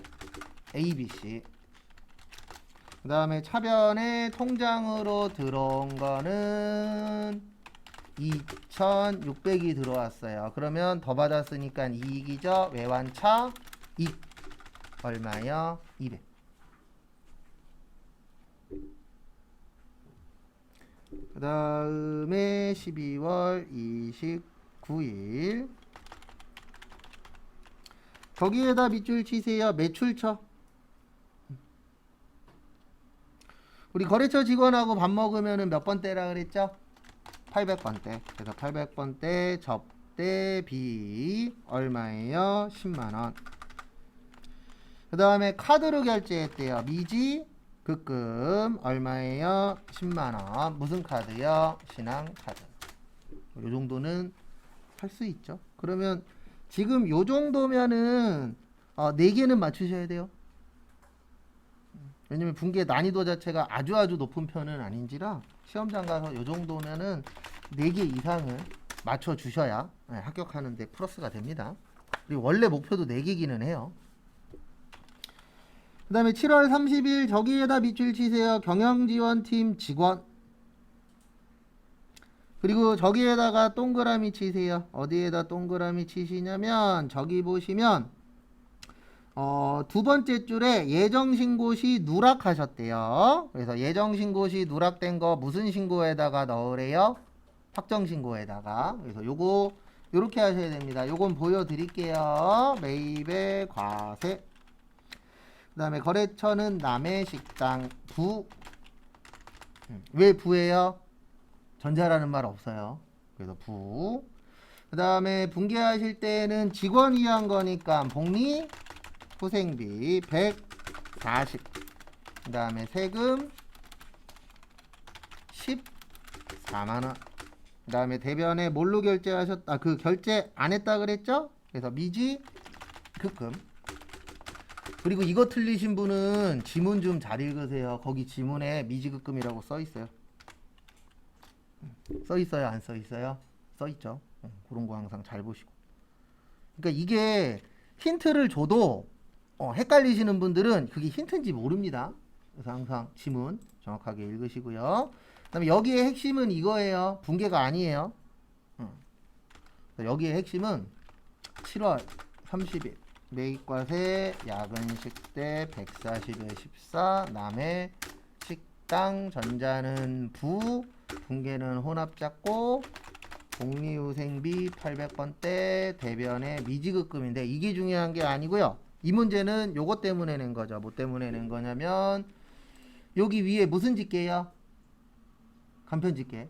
ABC 그 다음에 차변에 통장으로 들어온 거는 2600이 들어왔어요. 그러면 더 받았으니까 이익이죠. 외환차 이익 얼마요? 200. 그 다음에 12월 29일 거기에다 밑줄 치세요. 매출처. 우리 거래처 직원하고 밥 먹으면은 몇 번대라 그랬죠? 800번대. 그래서 800번대 접대비 얼마예요? 10만원. 그 다음에 카드로 결제했대요. 미지 급금 얼마예요? 10만원. 무슨 카드요? 신한카드. 요 정도는 할 수 있죠. 그러면 지금 요 정도면은 4개는 맞추셔야 돼요. 왜냐면 분계 난이도 자체가 아주 높은 편은 아닌지라 시험장 가서 요 정도면은 4개 이상을 맞춰 주셔야 합격하는데 플러스가 됩니다. 그리고 원래 목표도 4개기는 해요. 그 다음에 7월 30일 저기에다 밑줄 치세요. 경영지원팀 직원. 그리고 저기에다가 동그라미 치세요. 어디에다 동그라미 치시냐면 저기 보시면 두 번째 줄에 예정신고시 누락하셨대요. 그래서 예정신고시 누락된 거 무슨 신고에다가 넣으래요? 확정신고에다가. 그래서 요거 요렇게 하셔야 됩니다. 요건 보여드릴게요. 매입의 과세. 그 다음에 거래처는 남해식당 부. 왜 부예요? 전자라는 말 없어요. 그래서 부. 그 다음에 분개하실 때는 직원 위한 거니까 복리 후생비 140. 그 다음에 세금 14만원. 그 다음에 대변에 뭘로 결제하셨다? 그 결제 안 했다 그랬죠? 그래서 미지 급금. 그리고 이거 틀리신 분은 지문 좀 잘 읽으세요. 거기 지문에 미지급금이라고 써 있어요. 써 있어요? 안 써 있어요? 써 있죠. 그런 거 항상 잘 보시고. 그러니까 이게 힌트를 줘도 헷갈리시는 분들은 그게 힌트인지 모릅니다. 그래서 항상 지문 정확하게 읽으시고요. 그다음에 여기에 핵심은 이거예요. 분개가 아니에요. 여기에 핵심은 7월 30일 매입과세 야근식대 140에 14 남해 식당 전자는 부 분개는 혼합잡고 복리후생비 800번대 대변에 미지급금인데 이게 중요한 게 아니고요. 이 문제는 요것 때문에 낸 거죠. 뭐 때문에 낸 거냐면 여기 위에 무슨 집계요? 간편집계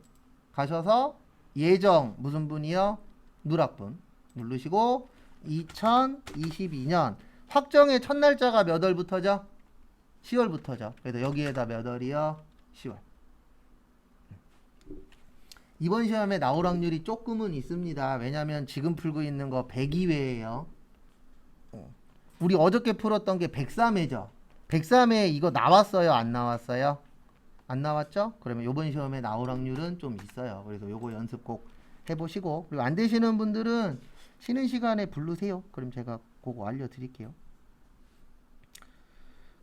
가셔서 예정 무슨 분이요? 누락분 누르시고 2022년 확정의 첫 날짜가 몇 월부터죠? 10월부터죠. 그래서 여기에다 몇 월이요? 10월. 이번 시험에 나올 확률이 조금은 있습니다. 왜냐면 지금 풀고 있는 거 102회예요. 우리 어저께 풀었던 게 103회죠. 103회 이거 나왔어요? 안 나왔어요? 안 나왔죠? 그러면 이번 시험에 나올 확률은 좀 있어요. 그래서 요거 연습 꼭 해보시고, 그리고 안 되시는 분들은 쉬는 시간에 부르세요. 그럼 제가 그거 알려드릴게요.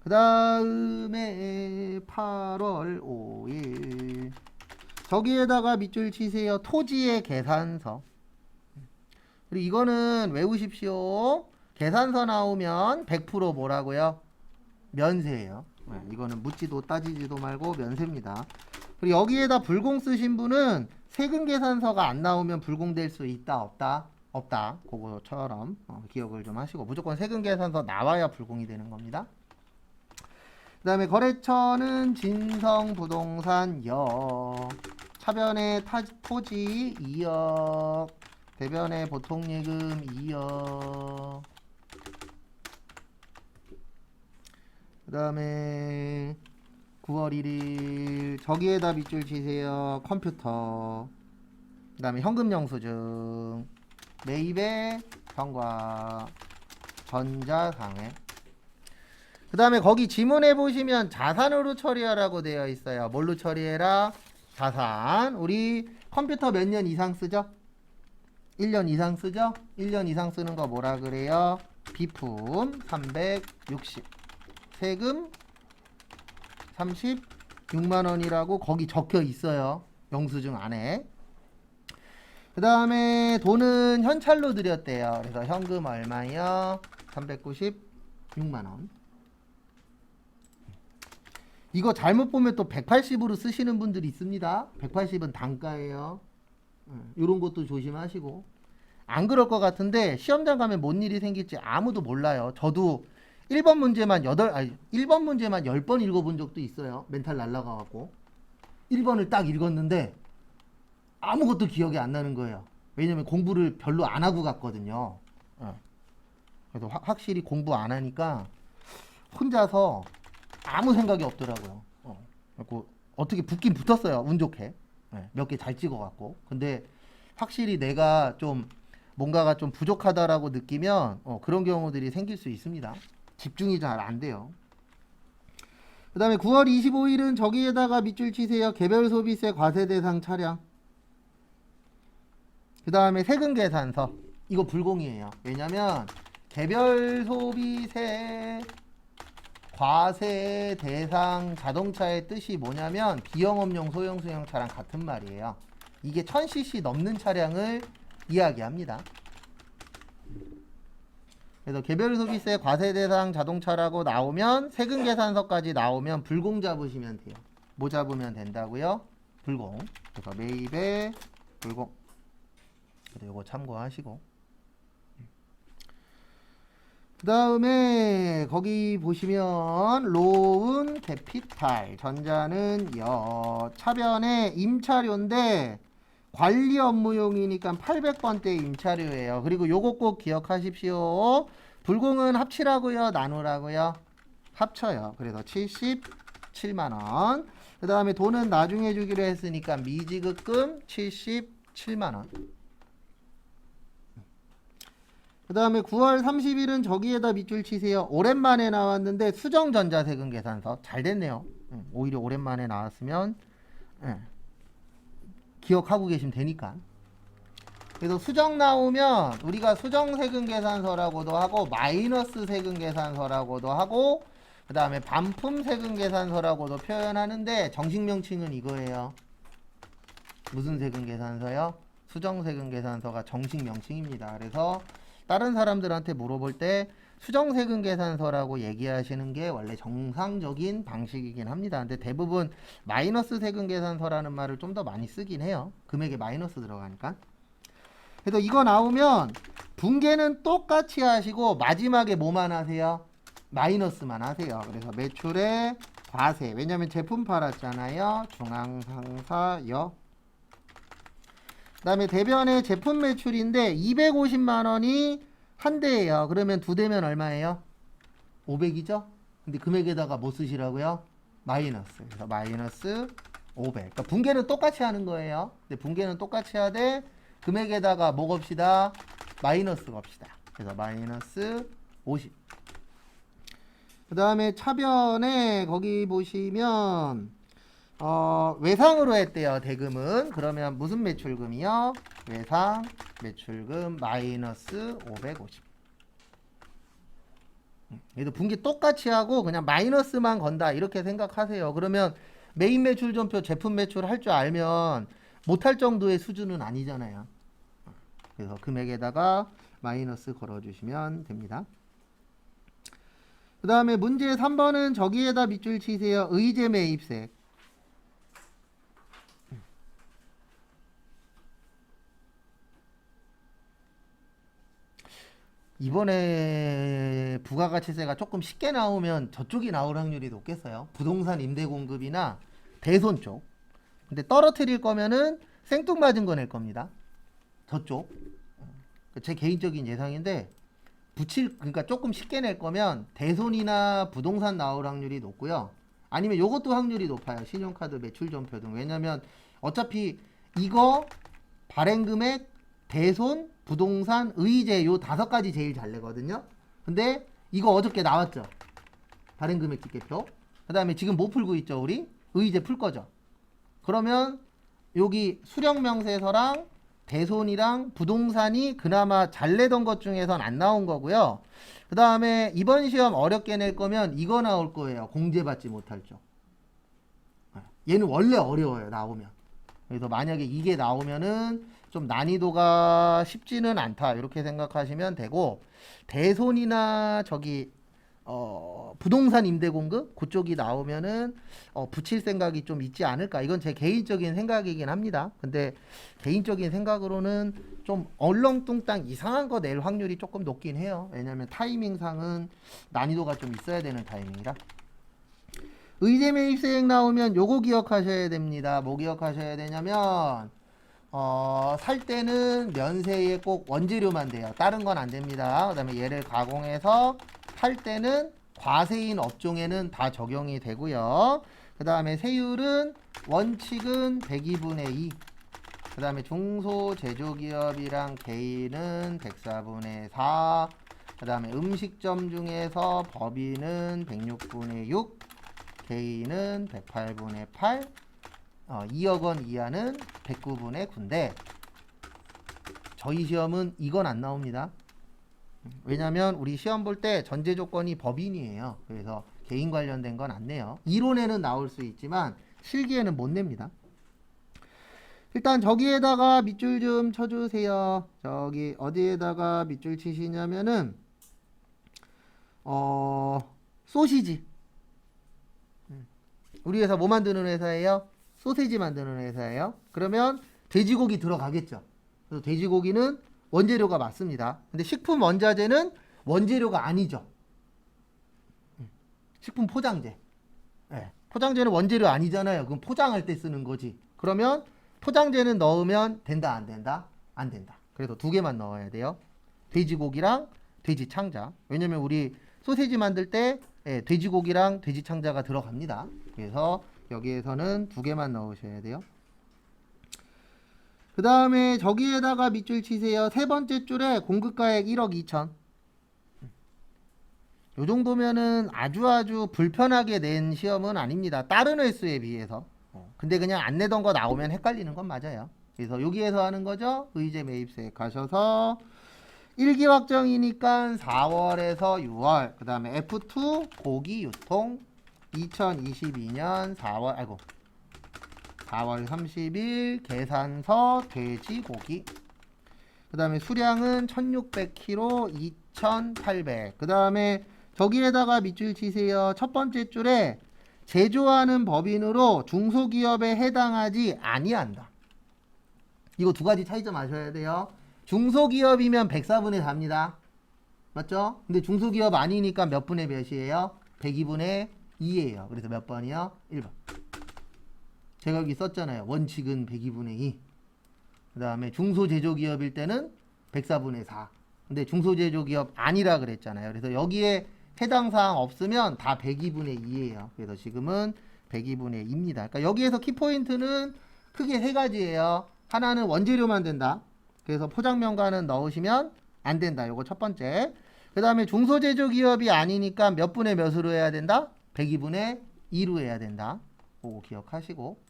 그 다음에 8월 5일 저기에다가 밑줄 치세요. 토지의 계산서. 그리고 이거는 외우십시오. 계산서 나오면 100% 뭐라고요? 면세예요. 이거는 묻지도 따지지도 말고 면세입니다. 그리고 여기에다 불공 쓰신 분은 세금 계산서가 안 나오면 불공될 수 있다 없다? 없다. 그거처럼 기억을 좀 하시고, 무조건 세금 계산서 나와야 불공이 되는 겁니다. 그 다음에 거래처는 진성부동산 여, 차변의 토지 2억, 대변의 보통예금 2억, 그 다음에 9월 1일 저기에다 밑줄 치세요. 컴퓨터, 그 다음에 현금 영수증, 매입의 경과, 전자상해. 그 다음에 거기 지문에 보시면 자산으로 처리하라고 되어 있어요. 뭘로 처리해라? 자산. 우리 컴퓨터 몇 년 이상 쓰죠? 1년 이상 쓰죠? 1년 이상 쓰는 거 뭐라 그래요? 비품 360, 세금 36만원이라고 거기 적혀 있어요. 영수증 안에. 그 다음에 돈은 현찰로 드렸대요. 그래서 현금 얼마요? 396만원. 이거 잘못 보면 또 180으로 쓰시는 분들이 있습니다. 180은 단가예요. 이런 것도 조심하시고. 안 그럴 것 같은데 시험장 가면 뭔 일이 생길지 아무도 몰라요. 저도 1번 문제만 1번 문제만 10번 읽어본 적도 있어요. 멘탈 날라가갖고 1번을 딱 읽었는데 아무것도 기억이 안 나는 거예요. 왜냐면 공부를 별로 안 하고 갔거든요. 그래서 확실히 공부 안 하니까 혼자서 아무 생각이 없더라고요. 그래서 어떻게 붙긴 붙었어요. 운 좋게. 몇 개 잘 찍어갖고. 근데 확실히 내가 좀 뭔가가 좀 부족하다라고 느끼면 그런 경우들이 생길 수 있습니다. 집중이 잘 안 돼요. 그 다음에 9월 25일은 저기에다가 밑줄 치세요. 개별 소비세 과세 대상 차량. 그 다음에 세금 계산서. 이거 불공이에요. 왜냐면 개별 소비세 과세 대상 자동차의 뜻이 뭐냐면 비영업용 소형 차량 같은 말이에요. 이게 1000cc 넘는 차량을 이야기합니다. 그래서 개별 소비세 과세 대상 자동차라고 나오면 세금 계산서까지 나오면 불공 잡으시면 돼요. 뭐 잡으면 된다고요? 불공. 그래서 매입에 불공. 그래서 이거 참고하시고. 그 다음에 거기 보시면 로운 캐피탈, 전자는 여, 차변에 임차료인데 관리 업무용이니까 800번대 임차료예요. 그리고 요거 꼭 기억하십시오. 불공은 합치라고요? 나누라고요? 합쳐요. 그래서 77만원. 그 다음에 돈은 나중에 주기로 했으니까 미지급금 77만원. 그 다음에 9월 30일은 저기에다 밑줄 치세요. 오랜만에 나왔는데 수정전자세금 계산서. 잘 됐네요. 오히려 오랜만에 나왔으면 기억하고 계시면 되니까. 그래서 수정 나오면 우리가 수정세금 계산서라고도 하고 마이너스 세금 계산서라고도 하고 그 다음에 반품 세금 계산서라고도 표현하는데 정식 명칭은 이거예요. 무슨 세금 계산서요? 수정세금 계산서가 정식 명칭입니다. 그래서 다른 사람들한테 물어볼 때 수정세금 계산서라고 얘기하시는 게 원래 정상적인 방식이긴 합니다. 근데 대부분 마이너스 세금 계산서라는 말을 좀 더 많이 쓰긴 해요. 금액에 마이너스 들어가니까. 그래서 이거 나오면 분계는 똑같이 하시고 마지막에 뭐만 하세요? 마이너스만 하세요. 그래서 매출의 과세. 왜냐면 제품 팔았잖아요. 중앙상사여. 그 다음에 대변의 제품 매출인데 250만원이 한 대예요. 그러면 두 대면 얼마예요? 500이죠? 근데 금액에다가 뭐 쓰시라고요? 마이너스. 그래서 마이너스 500. 그러니까 분계는 똑같이 하는 거예요. 근데 분계는 똑같이 하되 금액에다가 뭐 겁시다? 마이너스 겁시다. 그래서 마이너스 50. 그 다음에 차변에 거기 보시면 외상으로 했대요. 대금은. 그러면 무슨 매출금이요? 외상 매출금 마이너스 550. 얘도 분기 똑같이 하고 그냥 마이너스만 건다 이렇게 생각하세요. 그러면 메인 매출 전표 제품 매출 할 줄 알면 못할 정도의 수준은 아니잖아요. 그래서 금액에다가 마이너스 걸어주시면 됩니다. 그 다음에 문제 3번은 저기에다 밑줄 치세요. 의제 매입세. 이번에 부가가치세가 조금 쉽게 나오면 저쪽이 나올 확률이 높겠어요. 부동산 임대 공급이나 대손 쪽. 근데 떨어뜨릴 거면은 생뚱맞은 거 낼 겁니다. 저쪽. 제 개인적인 예상인데 그러니까 조금 쉽게 낼 거면 대손이나 부동산 나올 확률이 높고요. 아니면 요것도 확률이 높아요. 신용카드 매출 전표 등. 왜냐면 어차피 이거 발행금액 대손 부동산 의제 요 5가지 제일 잘 내거든요. 근데 이거 어저께 나왔죠. 발행금액 집계표. 그 다음에 지금 뭐 풀고 있죠 우리? 의제 풀 거죠. 그러면 여기 수령명세서랑 대손이랑 부동산이 그나마 잘 내던 것 중에선 안 나온 거고요. 그 다음에 이번 시험 어렵게 낼 거면 이거 나올 거예요. 공제받지 못할 쪽. 얘는 원래 어려워요. 나오면. 그래서 만약에 이게 나오면은 좀 난이도가 쉽지는 않다 이렇게 생각하시면 되고, 대손이나 저기 부동산 임대공급 그쪽이 나오면은 붙일 생각이 좀 있지 않을까. 이건 제 개인적인 생각이긴 합니다. 근데 개인적인 생각으로는 좀 얼렁뚱땅 이상한 거 낼 확률이 조금 높긴 해요. 왜냐면 타이밍상은 난이도가 좀 있어야 되는 타이밍이라. 의제 매입세액 나오면 요거 기억하셔야 됩니다. 뭐 기억하셔야 되냐면 살 때는 면세에 꼭 원재료만 돼요. 다른 건 안 됩니다. 그 다음에 얘를 가공해서 팔 때는 과세인 업종에는 다 적용이 되고요. 그 다음에 세율은 원칙은 102분의 2. 그 다음에 중소제조기업이랑 개인은 104분의 4. 그 다음에 음식점 중에서 법인은 106분의 6. 개인은 108분의 8. 2억 원 이하는 109분의 9인데 저희 시험은 이건 안 나옵니다. 왜냐면 우리 시험 볼 때 전제 조건이 법인이에요. 그래서 개인 관련된 건 안 내요. 이론에는 나올 수 있지만 실기에는 못 냅니다. 일단 저기에다가 밑줄 좀 쳐주세요. 저기 어디에다가 밑줄 치시냐면은 소시지. 우리 회사 뭐 만드는 회사예요? 소세지 만드는 회사예요. 그러면 돼지고기 들어가겠죠. 그래서 돼지고기는 원재료가 맞습니다. 근데 식품 원자재는 원재료가 아니죠. 식품 포장재. 네. 포장재는 원재료 아니잖아요. 그럼 포장할 때 쓰는 거지. 그러면 포장재는 넣으면 된다, 안 된다? 안 된다. 그래서 두 개만 넣어야 돼요. 돼지고기랑 돼지 창자. 왜냐면 우리 소세지 만들 때 돼지고기랑 돼지 창자가 들어갑니다. 그래서 여기에서는 두 개만 넣으셔야 돼요. 그 다음에 저기에다가 밑줄 치세요. 세 번째 줄에 공급가액 1억 2천. 요 정도면은 아주 불편하게 낸 시험은 아닙니다. 다른 횟수에 비해서. 근데 그냥 안 내던 거 나오면 헷갈리는 건 맞아요. 그래서 여기에서 하는 거죠. 의제 매입세 가셔서 1기 확정이니까 4월에서 6월. 그 다음에 F2 고기 유통 2022년 4월 30일 계산서 돼지고기. 그 다음에 수량은 1600kg 2800. 그 다음에 저기에다가 밑줄 치세요. 첫 번째 줄에 제조하는 법인으로 중소기업에 해당하지 아니한다. 이거 두 가지 차이점 아셔야 돼요. 중소기업이면 104분의 4입니다. 맞죠? 근데 중소기업 아니니까 몇 분의 몇이에요? 102분의 2예요. 그래서 몇 번이요? 1번. 제가 여기 썼잖아요. 원칙은 102분의 2. 그 다음에 중소제조기업일 때는 104분의 4. 근데 중소제조기업 아니라 그랬잖아요. 그래서 여기에 해당 사항 없으면 다 102분의 2예요. 그래서 지금은 102분의 2입니다. 그러니까 여기에서 키포인트는 크게 세 가지예요. 하나는 원재료만 된다. 그래서 포장명가는 넣으시면 안 된다. 요거 첫 번째. 그 다음에 중소제조기업이 아니니까 몇 분의 몇으로 해야 된다? 102분의 2로 해야 된다. 그거 기억하시고.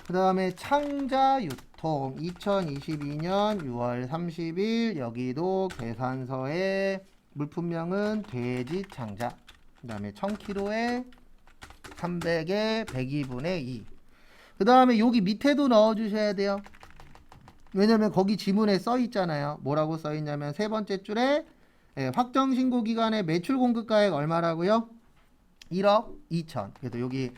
그 다음에 창자유통 2022년 6월 30일 여기도 계산서에 물품명은 돼지창자. 그 다음에 1000kg에 300에 102분의 2. 그 다음에 여기 밑에도 넣어주셔야 돼요. 왜냐면 거기 지문에 써 있잖아요. 뭐라고 써 있냐면 세 번째 줄에 확정 신고 기간에 매출 공급가액 얼마라고요? 1억 2천. 그래서 여기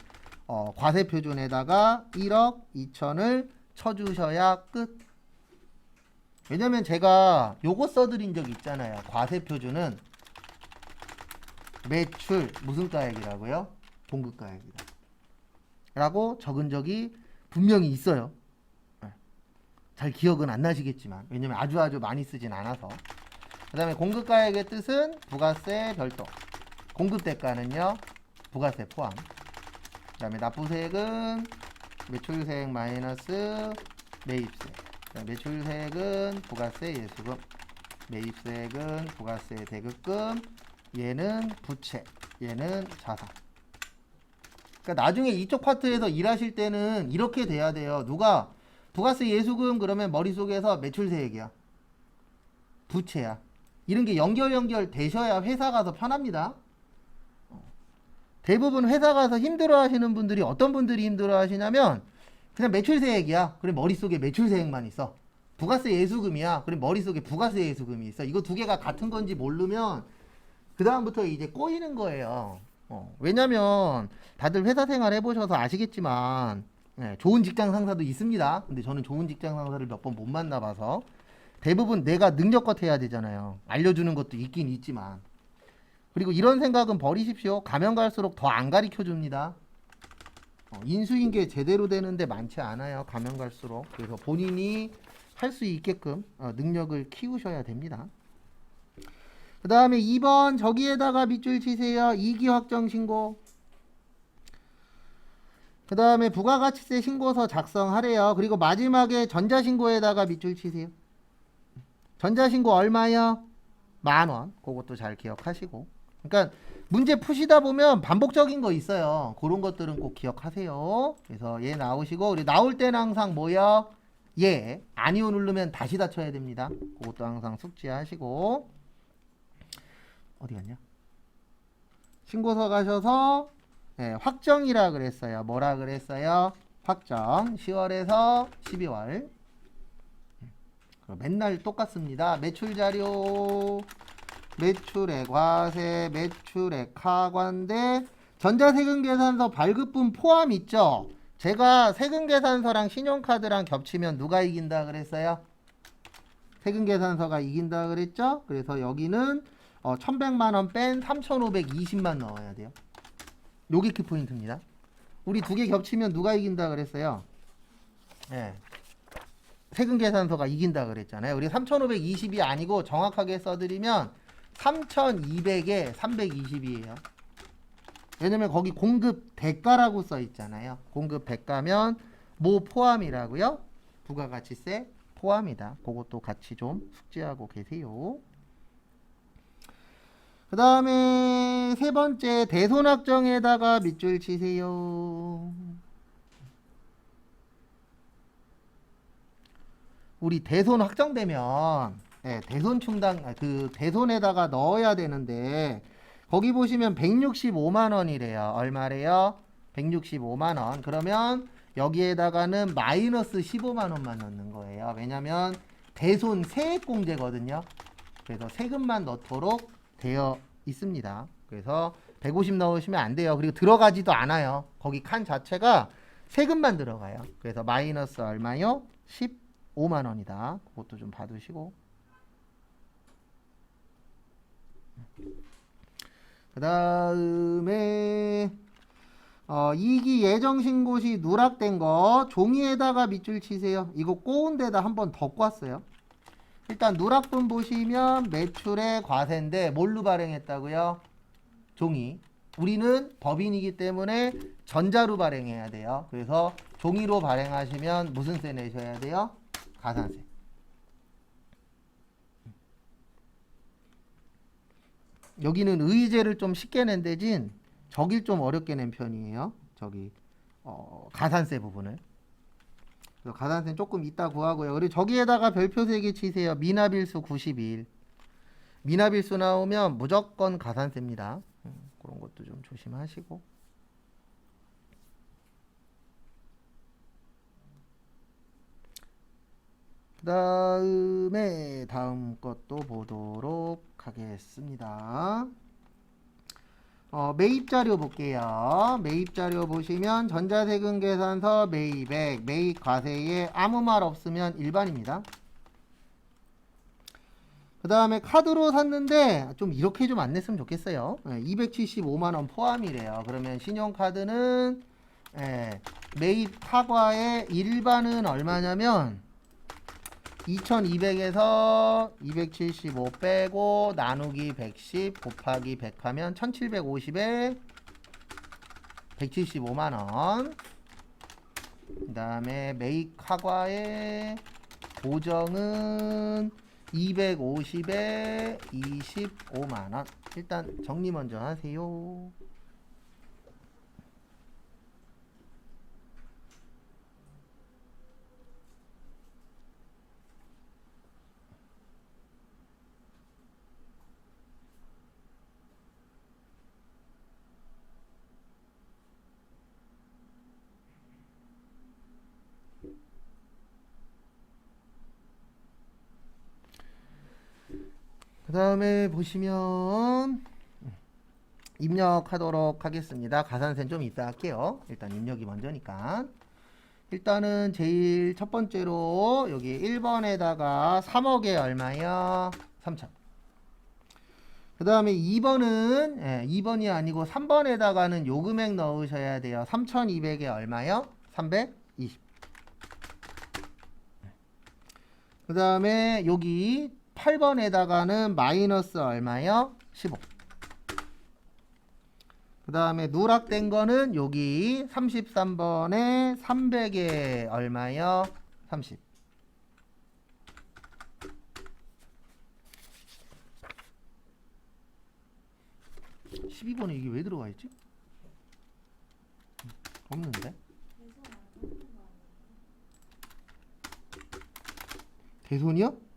과세 표준에다가 1억 2천을 쳐주셔야 끝. 왜냐면 제가 요거 써드린 적 있잖아요. 과세 표준은 매출 무슨 가액이라고요? 공급가액이다 라고 적은 적이 분명히 있어요. 잘 기억은 안 나시겠지만 왜냐면 아주 많이 쓰진 않아서. 그 다음에 공급가액의 뜻은 부가세 별도, 공급대가는요 부가세 포함. 그 다음에 납부세액은 매출세액 마이너스 매입세. 매출세액은 부가세 예수금, 매입세액은 부가세 대급금, 얘는 부채, 얘는 자산. 그러니까 나중에 이쪽 파트에서 일하실 때는 이렇게 돼야 돼요. 누가 부가세 예수금 그러면 머릿속에서 매출세액이야, 부채야. 이런 게 연결 되셔야 회사 가서 편합니다. 대부분 회사 가서 힘들어 하시는 분들이 어떤 분들이 힘들어 하시냐면 그냥 매출세액이야. 그래 머릿속에 매출세액만 있어. 부가세 예수금이야. 그래 머릿속에 부가세 예수금이 있어. 이거 두 개가 같은 건지 모르면 그 다음부터 이제 꼬이는 거예요. 왜냐면 다들 회사 생활 해보셔서 아시겠지만 좋은 직장 상사도 있습니다. 근데 저는 좋은 직장 상사를 몇 번 못 만나봐서 대부분 내가 능력껏 해야 되잖아요. 알려주는 것도 있긴 있지만. 그리고 이런 생각은 버리십시오. 가면 갈수록 더 안 가르쳐 줍니다. 인수인계 제대로 되는데 많지 않아요. 가면 갈수록. 그래서 본인이 할 수 있게끔 능력을 키우셔야 됩니다. 그 다음에 2번 저기에다가 밑줄 치세요. 이기 확정 신고. 그 다음에 부가가치세 신고서 작성하래요. 그리고 마지막에 전자신고에다가 밑줄 치세요. 전자신고 얼마요? 10,000원. 그것도 잘 기억하시고. 그러니까 문제 푸시다 보면 반복적인 거 있어요. 그런 것들은 꼭 기억하세요. 그래서 얘 나오시고, 우리 나올 때는 항상 뭐야? 얘 아니오 누르면 다시 다 쳐야 됩니다. 그것도 항상 숙지하시고. 어디 갔냐? 신고서 가셔서 확정이라 그랬어요. 뭐라 그랬어요? 확정. 10월에서 12월. 맨날 똑같습니다. 매출자료, 매출액 과세, 매출액 하관대, 전자세금계산서 발급분 포함 있죠? 제가 세금계산서랑 신용카드랑 겹치면 누가 이긴다 그랬어요? 세금계산서가 이긴다 그랬죠? 그래서 여기는 1100만원 뺀 3520만 넣어야 돼요. 요게 키포인트입니다. 우리 두 개 겹치면 누가 이긴다 그랬어요? 세금계산서가 이긴다 그랬잖아요. 우리 3520이 아니고 정확하게 써드리면 3200에 320이에요. 왜냐면 거기 공급 대가라고 써 있잖아요. 공급 대가면 뭐 포함이라고요? 부가가치세 포함이다. 그것도 같이 좀 숙지하고 계세요. 그 다음에 세 번째 대손확정에다가 밑줄 치세요. 우리 대손 확정되면 대손 충당 그 대손에다가 넣어야 되는데 거기 보시면 165만 원이래요. 얼마래요? 165만 원. 그러면 여기에다가는 마이너스 15만 원만 넣는 거예요. 왜냐면 대손 세액공제거든요. 그래서 세금만 넣도록 되어 있습니다. 그래서 150 넣으시면 안 돼요. 그리고 들어가지도 않아요. 거기 칸 자체가 세금만 들어가요. 그래서 마이너스 얼마요? 15만 원이다. 그것도 좀 봐두시고. 그 다음에 이기 예정신고시 누락된 거 종이에다가 밑줄 치세요. 이거 꼬운 데다 한번 더 꼈어요. 일단 누락분 보시면 매출의 과세인데 뭘로 발행했다고요? 종이. 우리는 법인이기 때문에 전자로 발행해야 돼요. 그래서 종이로 발행하시면 무슨 세 내셔야 돼요? 가산세. 여기는 의제를 좀 쉽게 낸 대신 저길 좀 어렵게 낸 편이에요. 저기 가산세 부분을. 그래서 가산세는 조금 이따 구하고요. 그리고 저기에다가 별표 3개 치세요. 미납일수 91. 미납일수 나오면 무조건 가산세입니다. 그런 것도 좀 조심하시고. 그 다음에 다음 것도 보도록 하겠습니다. 매입자료 볼게요. 매입자료 보시면 전자세금 계산서 매입액, 매입과세에 아무 말 없으면 일반입니다. 그 다음에 카드로 샀는데 좀 이렇게 좀 안 냈으면 좋겠어요. 275만원 포함이래요. 그러면 신용카드는 매입 사과의 일반은 얼마냐면 2200에서 275 빼고 나누기 110 곱하기 100 하면 1750에 175만원. 그 다음에 매입 사과의 보정은 250에 25만원. 일단 정리 먼저 하세요. 그 다음에 보시면 입력하도록 하겠습니다. 가산세는 좀 이따 할게요. 일단 입력이 먼저니까. 일단은 제일 첫 번째로 여기 1번에다가 3억에 얼마요? 3천. 그 다음에 2번은 2번이 아니고 3번에다가는 요 금액 넣으셔야 돼요. 3,200에 얼마요? 320. 그 다음에 여기 8번에다가는 마이너스 얼마요? 15. 그 다음에 누락된 거는 여기 33번에 300에 얼마요? 30. 12번에 이게 왜 들어가 있지? 없는데? 대손이요?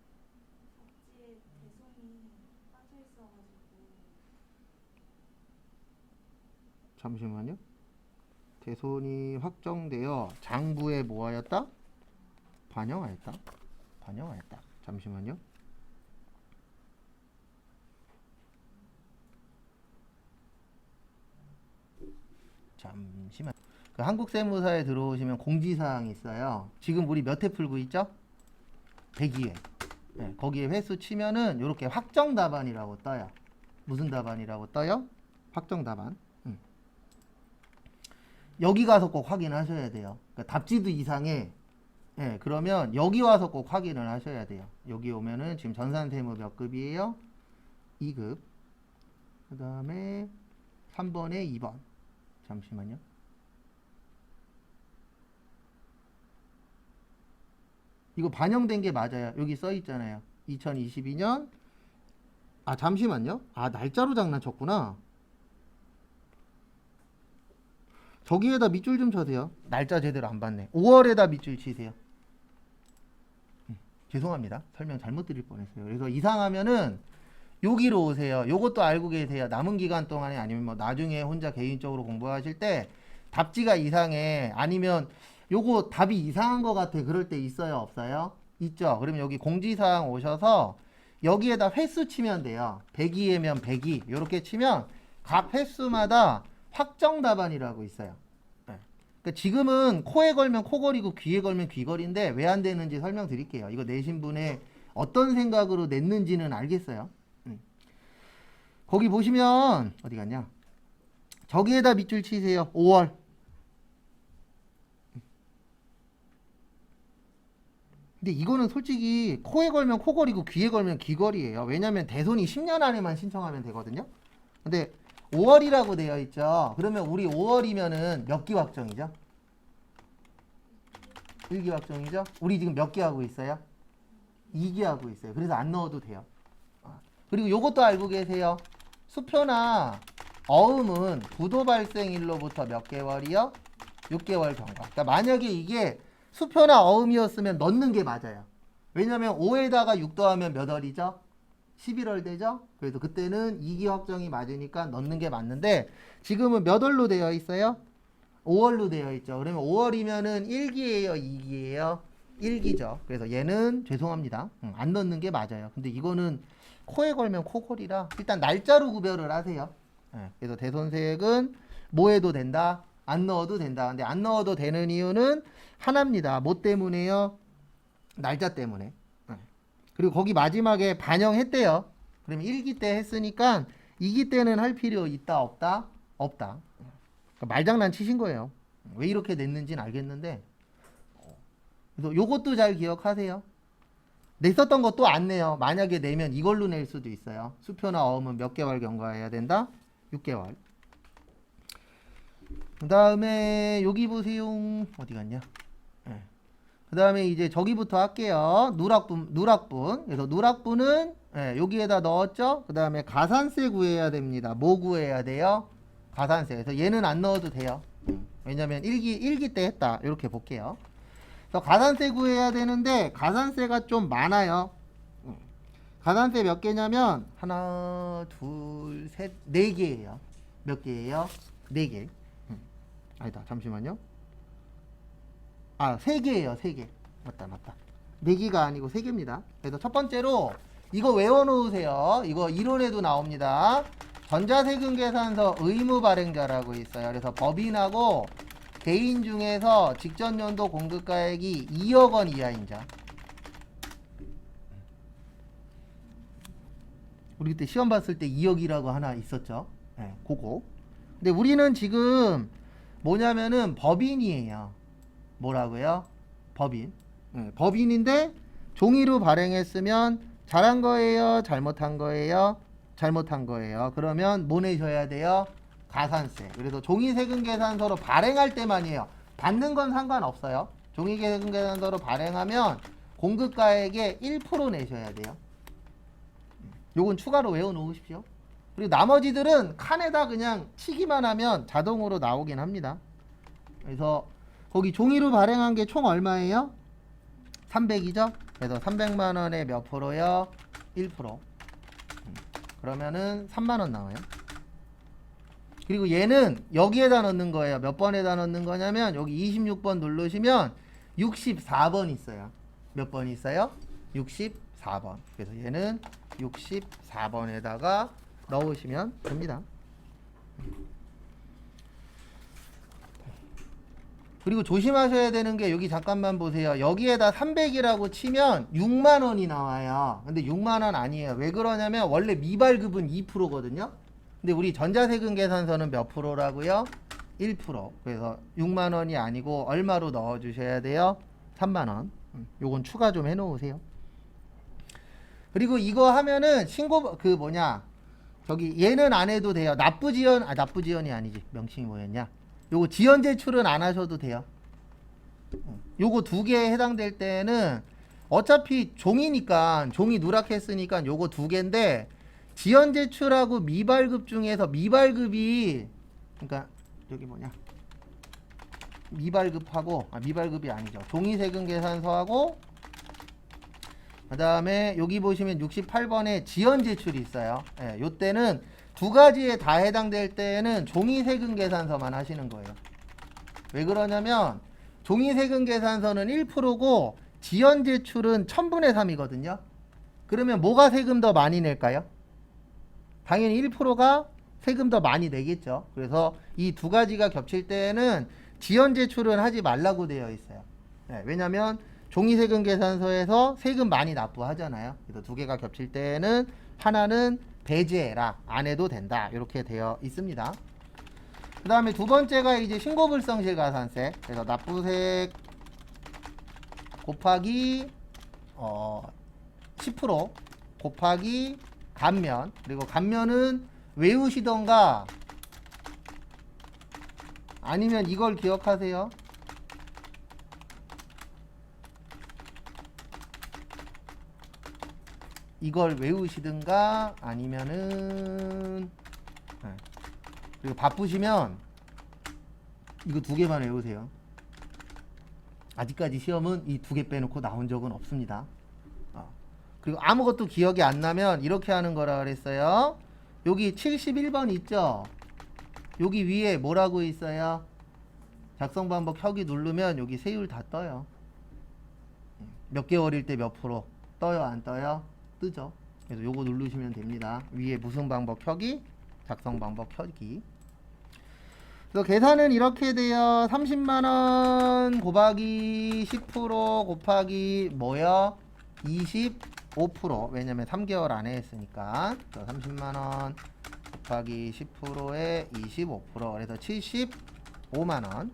잠시만요. 대손이 확정되어 장부에 뭐하였다? 반영하였다. 반영하였다. 잠시만요. 잠시만. 그 한국세무사에 들어오시면 공지사항이 있어요. 지금 우리 몇 회 풀고 있죠? 102회. 네, 거기에 횟수 치면은 이렇게 확정 답안이라고 떠요. 무슨 답안이라고 떠요? 확정 답안. 여기 가서 꼭 확인하셔야 돼요. 그러니까 답지도 이상해. 네, 그러면 여기 와서 꼭 확인을 하셔야 돼요. 여기 오면은 지금 전산세무 몇 급이에요? 2급. 그 다음에 3번에 2번. 잠시만요. 이거 반영된 게 맞아요. 여기 써 있잖아요. 2022년. 아, 잠시만요. 아, 날짜로 장난쳤구나. 저기에다 밑줄 좀 쳐세요. 날짜 제대로 안 봤네. 5월에다 밑줄 치세요. 죄송합니다. 설명 잘못 드릴 뻔했어요. 그래서 이상하면은 여기로 오세요. 요것도 알고 계세요. 남은 기간 동안에 아니면 뭐 나중에 혼자 개인적으로 공부하실 때 답지가 이상해. 아니면 요거 답이 이상한 것 같아. 그럴 때 있어요? 없어요? 있죠. 그러면 여기 공지사항 오셔서 여기에다 횟수 치면 돼요. 102면 102 이렇게 치면 각 횟수마다 확정 답안이라고 있어요. 네. 그러니까 지금은 코에 걸면 코걸이고 귀에 걸면 귀걸인데 왜 안 되는지 설명드릴게요. 이거 내신 분의 어떤 생각으로 냈는지는 알겠어요. 거기 보시면 어디 갔냐? 저기에다 밑줄 치세요. 5월. 근데 이거는 솔직히 코에 걸면 코걸이고 귀에 걸면 귀걸이에요. 왜냐면 대손이 10년 안에만 신청하면 되거든요. 근데 5월이라고 되어 있죠. 그러면 우리 5월이면은 몇 기 확정이죠? 1기 확정이죠? 우리 지금 몇 기 하고 있어요? 2기 하고 있어요. 그래서 안 넣어도 돼요. 그리고 요것도 알고 계세요. 수표나 어음은 부도 발생일로부터 몇 개월이요? 6개월 경과. 그러니까 만약에 이게 수표나 어음이었으면 넣는 게 맞아요. 왜냐면 5에다가 6 더하면 몇 월이죠? 11월 되죠? 그래서 그때는 2기 확정이 맞으니까 넣는 게 맞는데 지금은 몇 월로 되어 있어요? 5월로 되어 있죠. 그러면 5월이면은 1기예요, 2기예요? 1기죠. 그래서 얘는 죄송합니다. 안 넣는 게 맞아요. 근데 이거는 코에 걸면 코걸이라 일단 날짜로 구별을 하세요. 그래서 대손색은 뭐 해도 된다? 안 넣어도 된다. 근데 안 넣어도 되는 이유는 하나입니다. 뭐 때문에요? 날짜 때문에. 그리고 거기 마지막에 반영했대요. 그러면 1기 때 했으니까 2기 때는 할 필요 있다 없다? 없다. 그러니까 말장난 치신 거예요. 왜 이렇게 냈는지는 알겠는데 그래서 요것도 잘 기억하세요. 냈었던 것도 안 내요. 만약에 내면 이걸로 낼 수도 있어요. 수표나 어음은 몇 개월 경과해야 된다? 6개월. 그 다음에 여기 보세요. 어디 갔냐? 그 다음에 이제 저기부터 할게요. 누락분. 그래서 누락분은 여기에다 넣었죠? 그 다음에 가산세 구해야 됩니다. 뭐 구해야 돼요? 가산세. 그래서 얘는 안 넣어도 돼요. 왜냐면 1기 때 했다. 이렇게 볼게요. 그래서 가산세 구해야 되는데 가산세가 좀 많아요. 가산세 몇 개냐면 하나, 둘, 셋, 네 개예요. 몇 개예요? 네 개. 아니다. 잠시만요. 아, 3개예요. 3개. 맞다. 4개가 아니고 3개입니다. 그래서 첫 번째로 이거 외워놓으세요. 이거 이론에도 나옵니다. 전자세금계산서 의무 발행자라고 있어요. 그래서 법인하고 개인 중에서 직전연도 공급가액이 2억 원 이하인 자. 우리 그때 시험 봤을 때 2억이라고 하나 있었죠. 네, 그거. 근데 우리는 지금 뭐냐면은 법인이에요. 뭐라고요? 법인. 법인인데 종이로 발행했으면 잘한 거예요? 잘못한 거예요? 잘못한 거예요. 그러면 뭐 내셔야 돼요? 가산세. 그래서 종이세금계산서로 발행할 때만이에요. 받는 건 상관없어요. 종이세금계산서로 발행하면 공급가액의 1% 내셔야 돼요. 요건 추가로 외워놓으십시오. 그리고 나머지들은 칸에다 그냥 치기만 하면 자동으로 나오긴 합니다. 그래서 거기 종이로 발행한 게 총 얼마예요? 300이죠? 그래서 300만 원에 몇 프로요? 1%. 그러면은 3만 원 나와요. 그리고 얘는 여기에다 넣는 거예요. 몇 번에다 넣는 거냐면 여기 26번 누르시면 64번 있어요. 몇 번 있어요? 64번. 그래서 얘는 64번에다가 넣으시면 됩니다. 그리고 조심하셔야 되는 게 여기 잠깐만 보세요. 여기에다 300이라고 치면 6만 원이 나와요. 근데 6만 원 아니에요. 왜 그러냐면 원래 미발급은 2%거든요. 근데 우리 전자세금 계산서는 몇 프로라고요? 1%. 그래서 6만 원이 아니고 얼마로 넣어 주셔야 돼요? 3만 원. 요건 추가 좀 해 놓으세요. 그리고 이거 하면은 신고 저기 얘는 안 해도 돼요. 납부지연이 아니지. 명칭이 뭐였냐? 요거 지연 제출은 안 하셔도 돼요. 요거 2개에 해당될 때는 어차피 종이니까 종이 누락했으니까 요거 2개인데 지연 제출하고 미발급 중에서 미발급이 그러니까 여기 미발급하고 미발급이 아니죠. 종이세금 계산서하고 그 다음에 여기 보시면 68번에 지연 제출이 있어요. 예, 요때는 2가지에 다 해당될 때에는 종이세금 계산서만 하시는 거예요. 왜 그러냐면 종이세금 계산서는 1%고 지연 제출은 1000분의 3이거든요. 그러면 뭐가 세금 더 많이 낼까요? 당연히 1%가 세금 더 많이 내겠죠. 그래서 이 2가지가 겹칠 때에는 지연 제출은 하지 말라고 되어 있어요. 네, 왜냐면 종이세금 계산서에서 세금 많이 납부하잖아요. 그래서 2개가 겹칠 때에는 하나는 배제해라, 안 해도 된다, 이렇게 되어 있습니다. 그 다음에 2번째가 이제 신고불성실 가산세. 그래서 납부세 곱하기 10% 곱하기 간면, 그리고 간면은 외우시던가 아니면 이걸 기억하세요. 이걸 외우시든가 아니면은 그리고 바쁘시면 이거 두 개만 외우세요. 아직까지 시험은 이 두 개 빼놓고 나온 적은 없습니다. 그리고 아무것도 기억이 안 나면 이렇게 하는 거라 그랬어요. 여기 71번 있죠? 여기 위에 뭐라고 있어요? 작성 방법 켜기 누르면 여기 세율 다 떠요. 몇 개월일 때 몇 프로 떠요, 안 떠요? 뜨죠. 그래서 요거 누르시면 됩니다. 위에 무슨 방법 켜기, 작성 방법 켜기. 그래서 계산은 이렇게 돼요. 30만원 곱하기 10% 곱하기 뭐요? 25%. 왜냐면 3개월 안에 했으니까. 30만원 곱하기 10%에 25%. 그래서 75만원.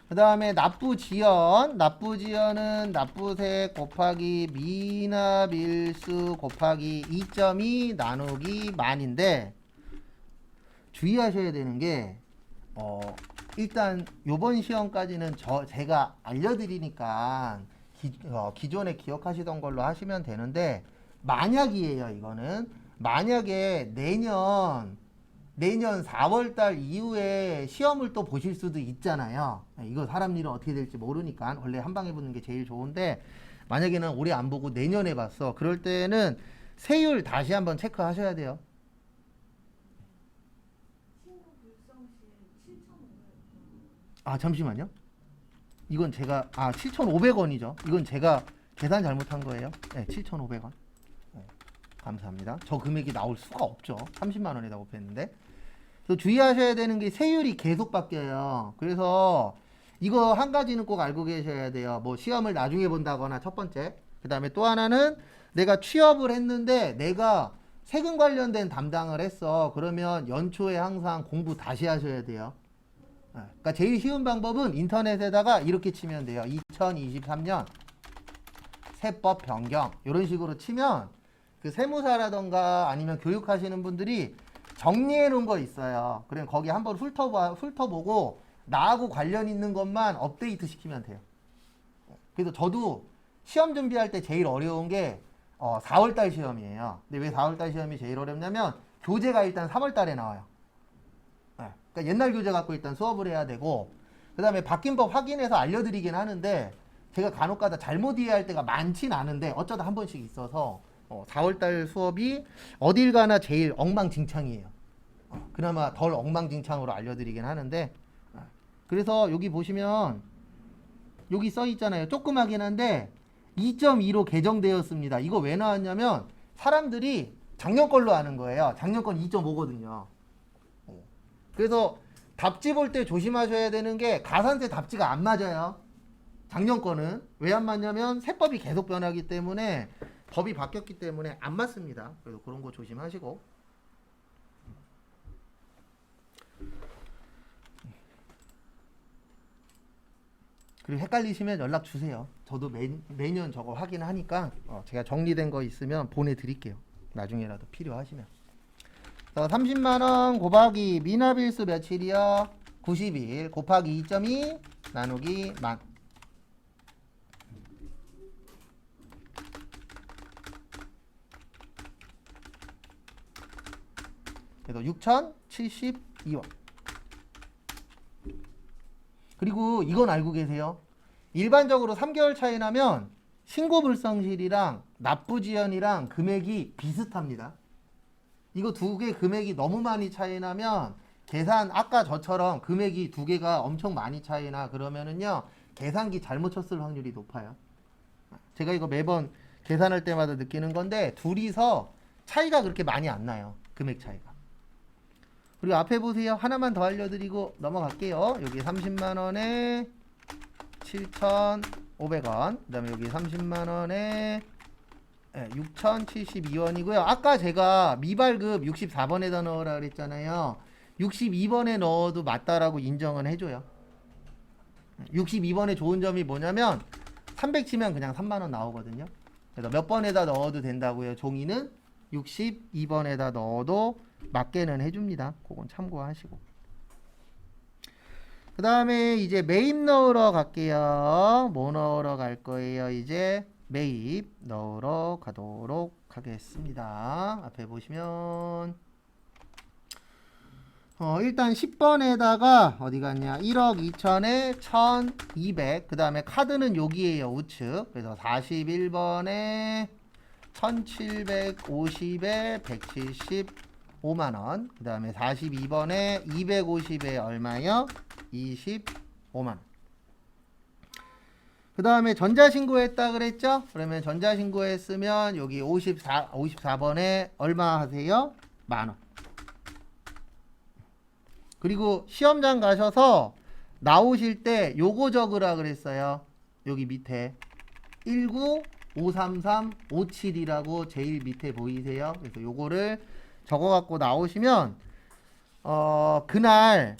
그 다음에 납부지연. 납부지연은 납부세 곱하기 미납일수 곱하기 2.2 나누기 만인데, 주의하셔야 되는 게 일단 요번 시험까지는 제가 알려드리니까 기존에 기억하시던 걸로 하시면 되는데, 만약이에요. 이거는 만약에 내년 4월달 이후에 시험을 또 보실 수도 있잖아요. 이거 사람 일은 어떻게 될지 모르니까 원래 한 방에 붙는 게 제일 좋은데, 만약에는 올해 안 보고 내년에 봤어. 그럴 때는 세율 다시 한번 체크하셔야 돼요. 아, 잠시만요. 이건 제가 7,500원이죠. 이건 제가 계산 잘못한 거예요. 네, 7,500원. 감사합니다. 저 금액이 나올 수가 없죠. 30만 원에다 곱했는데. 그래서 주의하셔야 되는 게 세율이 계속 바뀌어요. 그래서 이거 한 가지는 꼭 알고 계셔야 돼요. 뭐 시험을 나중에 본다거나 첫 번째. 그 다음에 또 하나는 내가 취업을 했는데 내가 세금 관련된 담당을 했어. 그러면 연초에 항상 공부 다시 하셔야 돼요. 그러니까 제일 쉬운 방법은 인터넷에다가 이렇게 치면 돼요. 2023년 세법 변경 이런 식으로 치면 그 세무사라던가 아니면 교육하시는 분들이 정리해 놓은 거 있어요. 그럼 거기 한번 훑어보고 나하고 관련 있는 것만 업데이트 시키면 돼요. 그래서 저도 시험 준비할 때 제일 어려운 게 4월달 시험이에요. 근데 왜 4월달 시험이 제일 어렵냐면 교재가 일단 3월달에 나와요. 그러니까 옛날 교재 갖고 일단 수업을 해야 되고, 그 다음에 바뀐 법 확인해서 알려드리긴 하는데 제가 간혹가다 잘못 이해할 때가 많진 않은데 어쩌다 한 번씩 있어서 4월달 수업이 어딜 가나 제일 엉망진창이에요. 그나마 덜 엉망진창으로 알려드리긴 하는데, 그래서 여기 보시면 여기 써 있잖아요. 조그마긴 한데 2.2로 개정되었습니다. 이거 왜 나왔냐면 사람들이 작년 걸로 아는 거예요. 작년 건 2.5거든요. 그래서 답지 볼 때 조심하셔야 되는 게 가산세 답지가 안 맞아요. 작년 거는 왜 안 맞냐면 세법이 계속 변하기 때문에, 법이 바뀌었기 때문에 안 맞습니다. 그래서 그런 거 조심하시고. 그리고 헷갈리시면 연락 주세요. 저도 매년 저거 확인하니까 제가 정리된 거 있으면 보내드릴게요. 나중에라도 필요하시면. 30만원 곱하기 미납일수 며칠이요? 90일 곱하기 2.2 나누기 만. 그래서 6,072원. 그리고 이건 알고 계세요? 일반적으로 3개월 차이 나면 신고불성실이랑 납부지연이랑 금액이 비슷합니다. 이거 두 개 금액이 너무 많이 차이 나면 계산, 아까 저처럼 금액이 두 개가 엄청 많이 차이 나 그러면은요, 계산기 잘못 쳤을 확률이 높아요. 제가 이거 매번 계산할 때마다 느끼는 건데 둘이서 차이가 그렇게 많이 안 나요. 금액 차이가. 그리고 앞에 보세요. 하나만 더 알려드리고 넘어갈게요. 여기 30만원에 7,500원. 그 다음에 여기 30만원에 6,072원이고요. 아까 제가 미발급 64번에다 넣으라 그랬잖아요. 62번에 넣어도 맞다라고 인정은 해줘요. 62번의 좋은 점이 뭐냐면 300 치면 그냥 3만 원 나오거든요. 그래서 몇 번에다 넣어도 된다고요. 종이는 62번에다 넣어도 맞게는 해줍니다. 그건 참고하시고. 그 다음에 이제 매입 넣으러 갈게요. 뭐 넣으러 갈 거예요? 이제 매입 넣으러 가도록 하겠습니다. 앞에 보시면 일단 10번에다가 어디 갔냐? 1억 2천에 1200. 그 다음에 카드는 여기에요. 우측. 그래서 41번에 1750에 175만원. 그 다음에 42번에 250에 얼마요? 25만원. 그 다음에 전자신고 했다 그랬죠? 그러면 전자신고 했으면 여기 54번에 얼마 하세요? 만원. 그리고 시험장 가셔서 나오실 때 요거 적으라 그랬어요. 여기 밑에 1953357이라고 제일 밑에 보이세요? 그래서 요거를 적어 갖고 나오시면 그날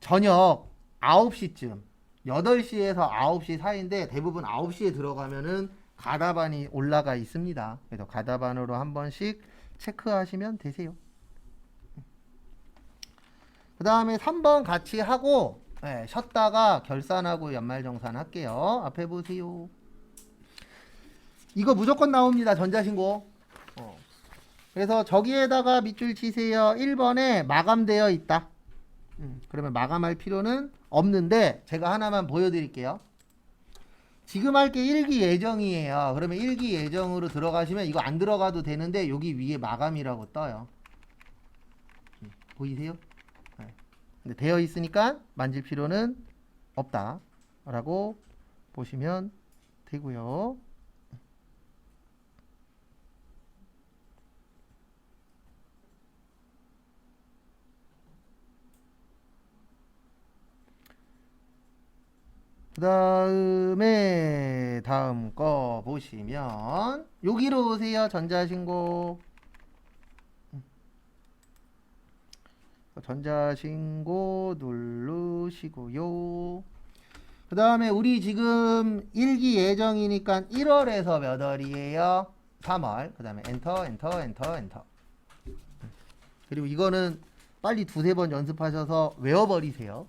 저녁 9시쯤 8시에서 9시 사이인데 대부분 9시에 들어가면은 가다반이 올라가 있습니다. 그래서 가다반으로 한 번씩 체크하시면 되세요. 그 다음에 3번 같이 하고 쉬었다가 결산하고 연말정산 할게요. 앞에 보세요. 이거 무조건 나옵니다. 전자신고. 그래서 저기에다가 밑줄 치세요. 1번에 마감되어 있다. 그러면 마감할 필요는 없는데 제가 하나만 보여드릴게요. 지금 할 게 일기 예정이에요. 그러면 일기 예정으로 들어가시면 이거 안 들어가도 되는데 여기 위에 마감이라고 떠요. 보이세요? 근데 되어 있으니까 만질 필요는 없다 라고 보시면 되고요. 그 다음에 다음 거 보시면 여기로 오세요. 전자신고. 전자신고 누르시고요. 그 다음에 우리 지금 일기 예정이니까 1월에서 몇 월이에요? 3월. 그 다음에 엔터 엔터 엔터 엔터. 그리고 이거는 빨리 두세 번 연습하셔서 외워버리세요.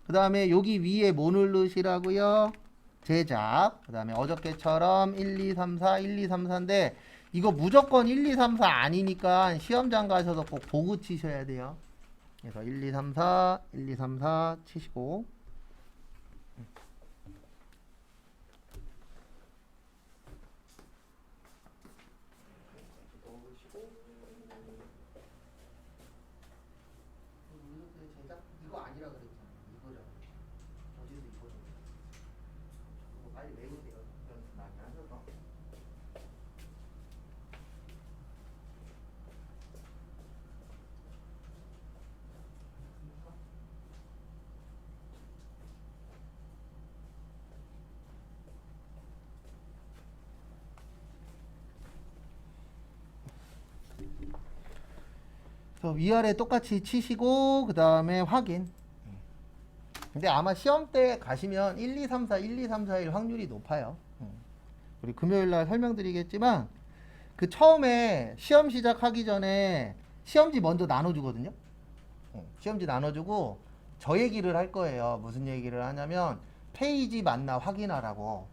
그 다음에 여기 위에 뭐 누르시라고요? 제작. 그 다음에 어저께처럼 1, 2, 3, 4, 1, 2, 3, 4인데 이거 무조건 1, 2, 3, 4 아니니까 시험장 가셔서 꼭 보고 치셔야 돼요. 그래서 1, 2, 3, 4, 1, 2, 3, 4 치시고. 제작 이거 아니라 그랬잖아. 이거잖아. 어디서 이거 빨리 외우세요. 연습 많이 하셔서. 그래서 위아래 똑같이 치시고 그 다음에 확인. 근데 아마 시험 때 가시면 1, 2, 3, 4, 1, 2, 3, 4일 확률이 높아요. 우리 금요일날 설명드리겠지만 그 처음에 시험 시작하기 전에 시험지 먼저 나눠주거든요. 시험지 나눠주고 저 얘기를 할 거예요. 무슨 얘기를 하냐면 페이지 맞나 확인하라고.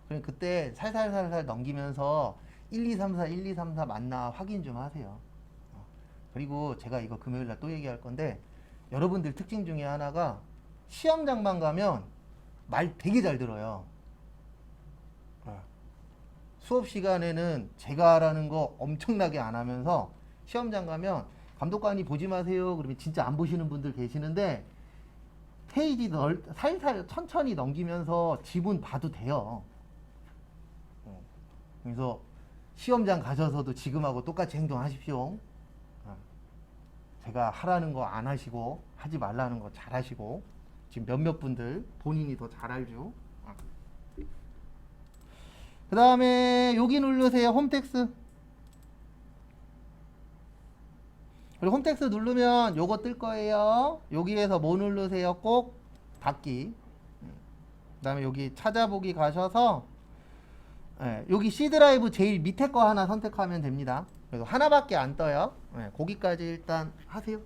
그럼 그때 살살살살 넘기면서 1, 2, 3, 4, 1, 2, 3, 4 맞나 확인 좀 하세요. 그리고 제가 이거 금요일날 또 얘기할 건데 여러분들 특징 중에 하나가 시험장만 가면 말 되게 잘 들어요. 수업 시간에는 제가 하라는 거 엄청나게 안 하면서 시험장 가면 감독관이 보지 마세요. 그러면 진짜 안 보시는 분들 계시는데 페이지 살살 천천히 넘기면서 지문 봐도 돼요. 그래서 시험장 가셔서도 지금하고 똑같이 행동하십시오. 제가 하라는 거 안 하시고 하지 말라는 거 잘 하시고 지금 몇몇 분들 본인이 더 잘 알죠. 그 다음에 여기 누르세요. 홈택스. 그리고 홈택스 누르면 요거 뜰 거예요. 여기에서 뭐 누르세요? 꼭 받기. 그다음에 여기 찾아보기 가셔서 여기 C 드라이브 제일 밑에 거 하나 선택하면 됩니다. 그래서 하나밖에 안 떠요. 거기까지 일단 하세요.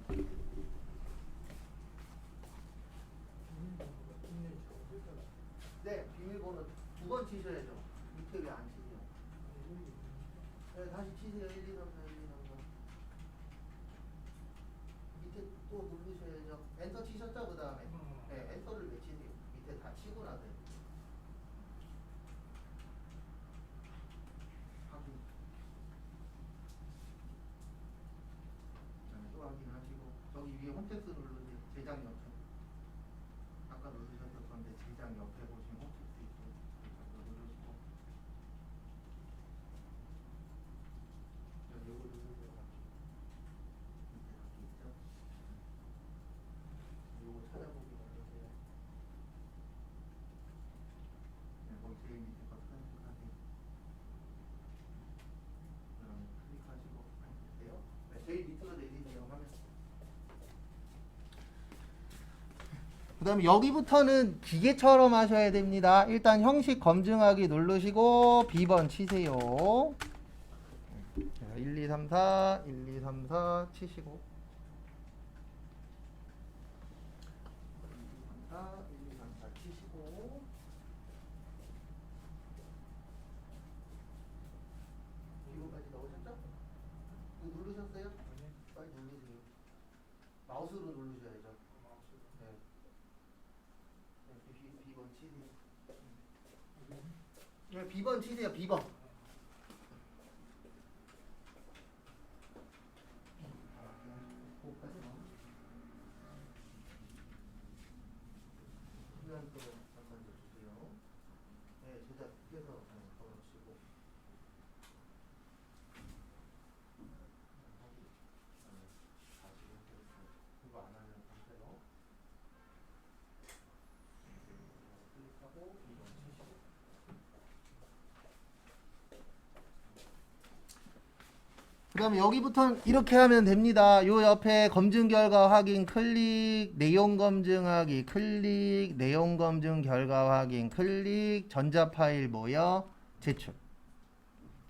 네, 비밀번호 2번 치셔야죠. 밑에 왜 안 치세요? 네, 다시 치세요. 1, 2, 3, 4, 1, 2, 3, 4. 밑에 또 누르셔야죠. 엔터 치셨죠? 그 다음에. 네, 엔터를 왜 치세요? 밑에 다 치고 나서. 확인. 그다음에 또 확인하시고 저기 위에 홈택스 누르세요. 제작 옆에. 아까 누르셨을 건데 제작 옆에 보시면 홈택스 있고 누르시고 요거 누르세요. 밑에 밖에 있죠? 요거 찾아보기 누르세요. 네, 거기 제일 밑에 거 선택하세요. 그다음에 클릭하시고 되세요. 네, 제일 밑으로 내리세요. 화면. 그 다음에 여기부터는 기계처럼 하셔야 됩니다. 일단 형식 검증하기 누르시고 B번 치세요. 1, 2, 3, 4, 1, 2, 3, 4 치시고 1, 2, 3, 4, 1, 2, 3, 4 치시고 B번까지 넣으셨죠? 이거 누르셨어요? 빨리 누르세요. 마우스로 누르셔야죠. 네. B번 치세요. 네, B번 치세요. B번. 거기까지 넣어. 그냥 또 잠깐 주세요. 네, 제작해서 걸어주시고. 그거 안 하는 상태로 클릭하고 이번 치시고. 그 다음에 여기부터는 이렇게 하면 됩니다. 요 옆에 검증 결과 확인 클릭, 내용 검증하기 클릭, 내용 검증 결과 확인 클릭, 전자 파일 모여 제출.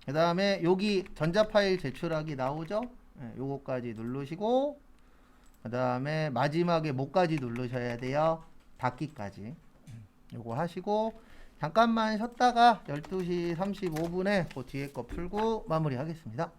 그 다음에 여기 전자 파일 제출하기 나오죠? 네, 요거까지 누르시고 그 다음에 마지막에 뭐까지 누르셔야 돼요? 닫기까지. 요거 하시고 잠깐만 쉬었다가 12시 35분에 그 뒤에 거 풀고 마무리하겠습니다.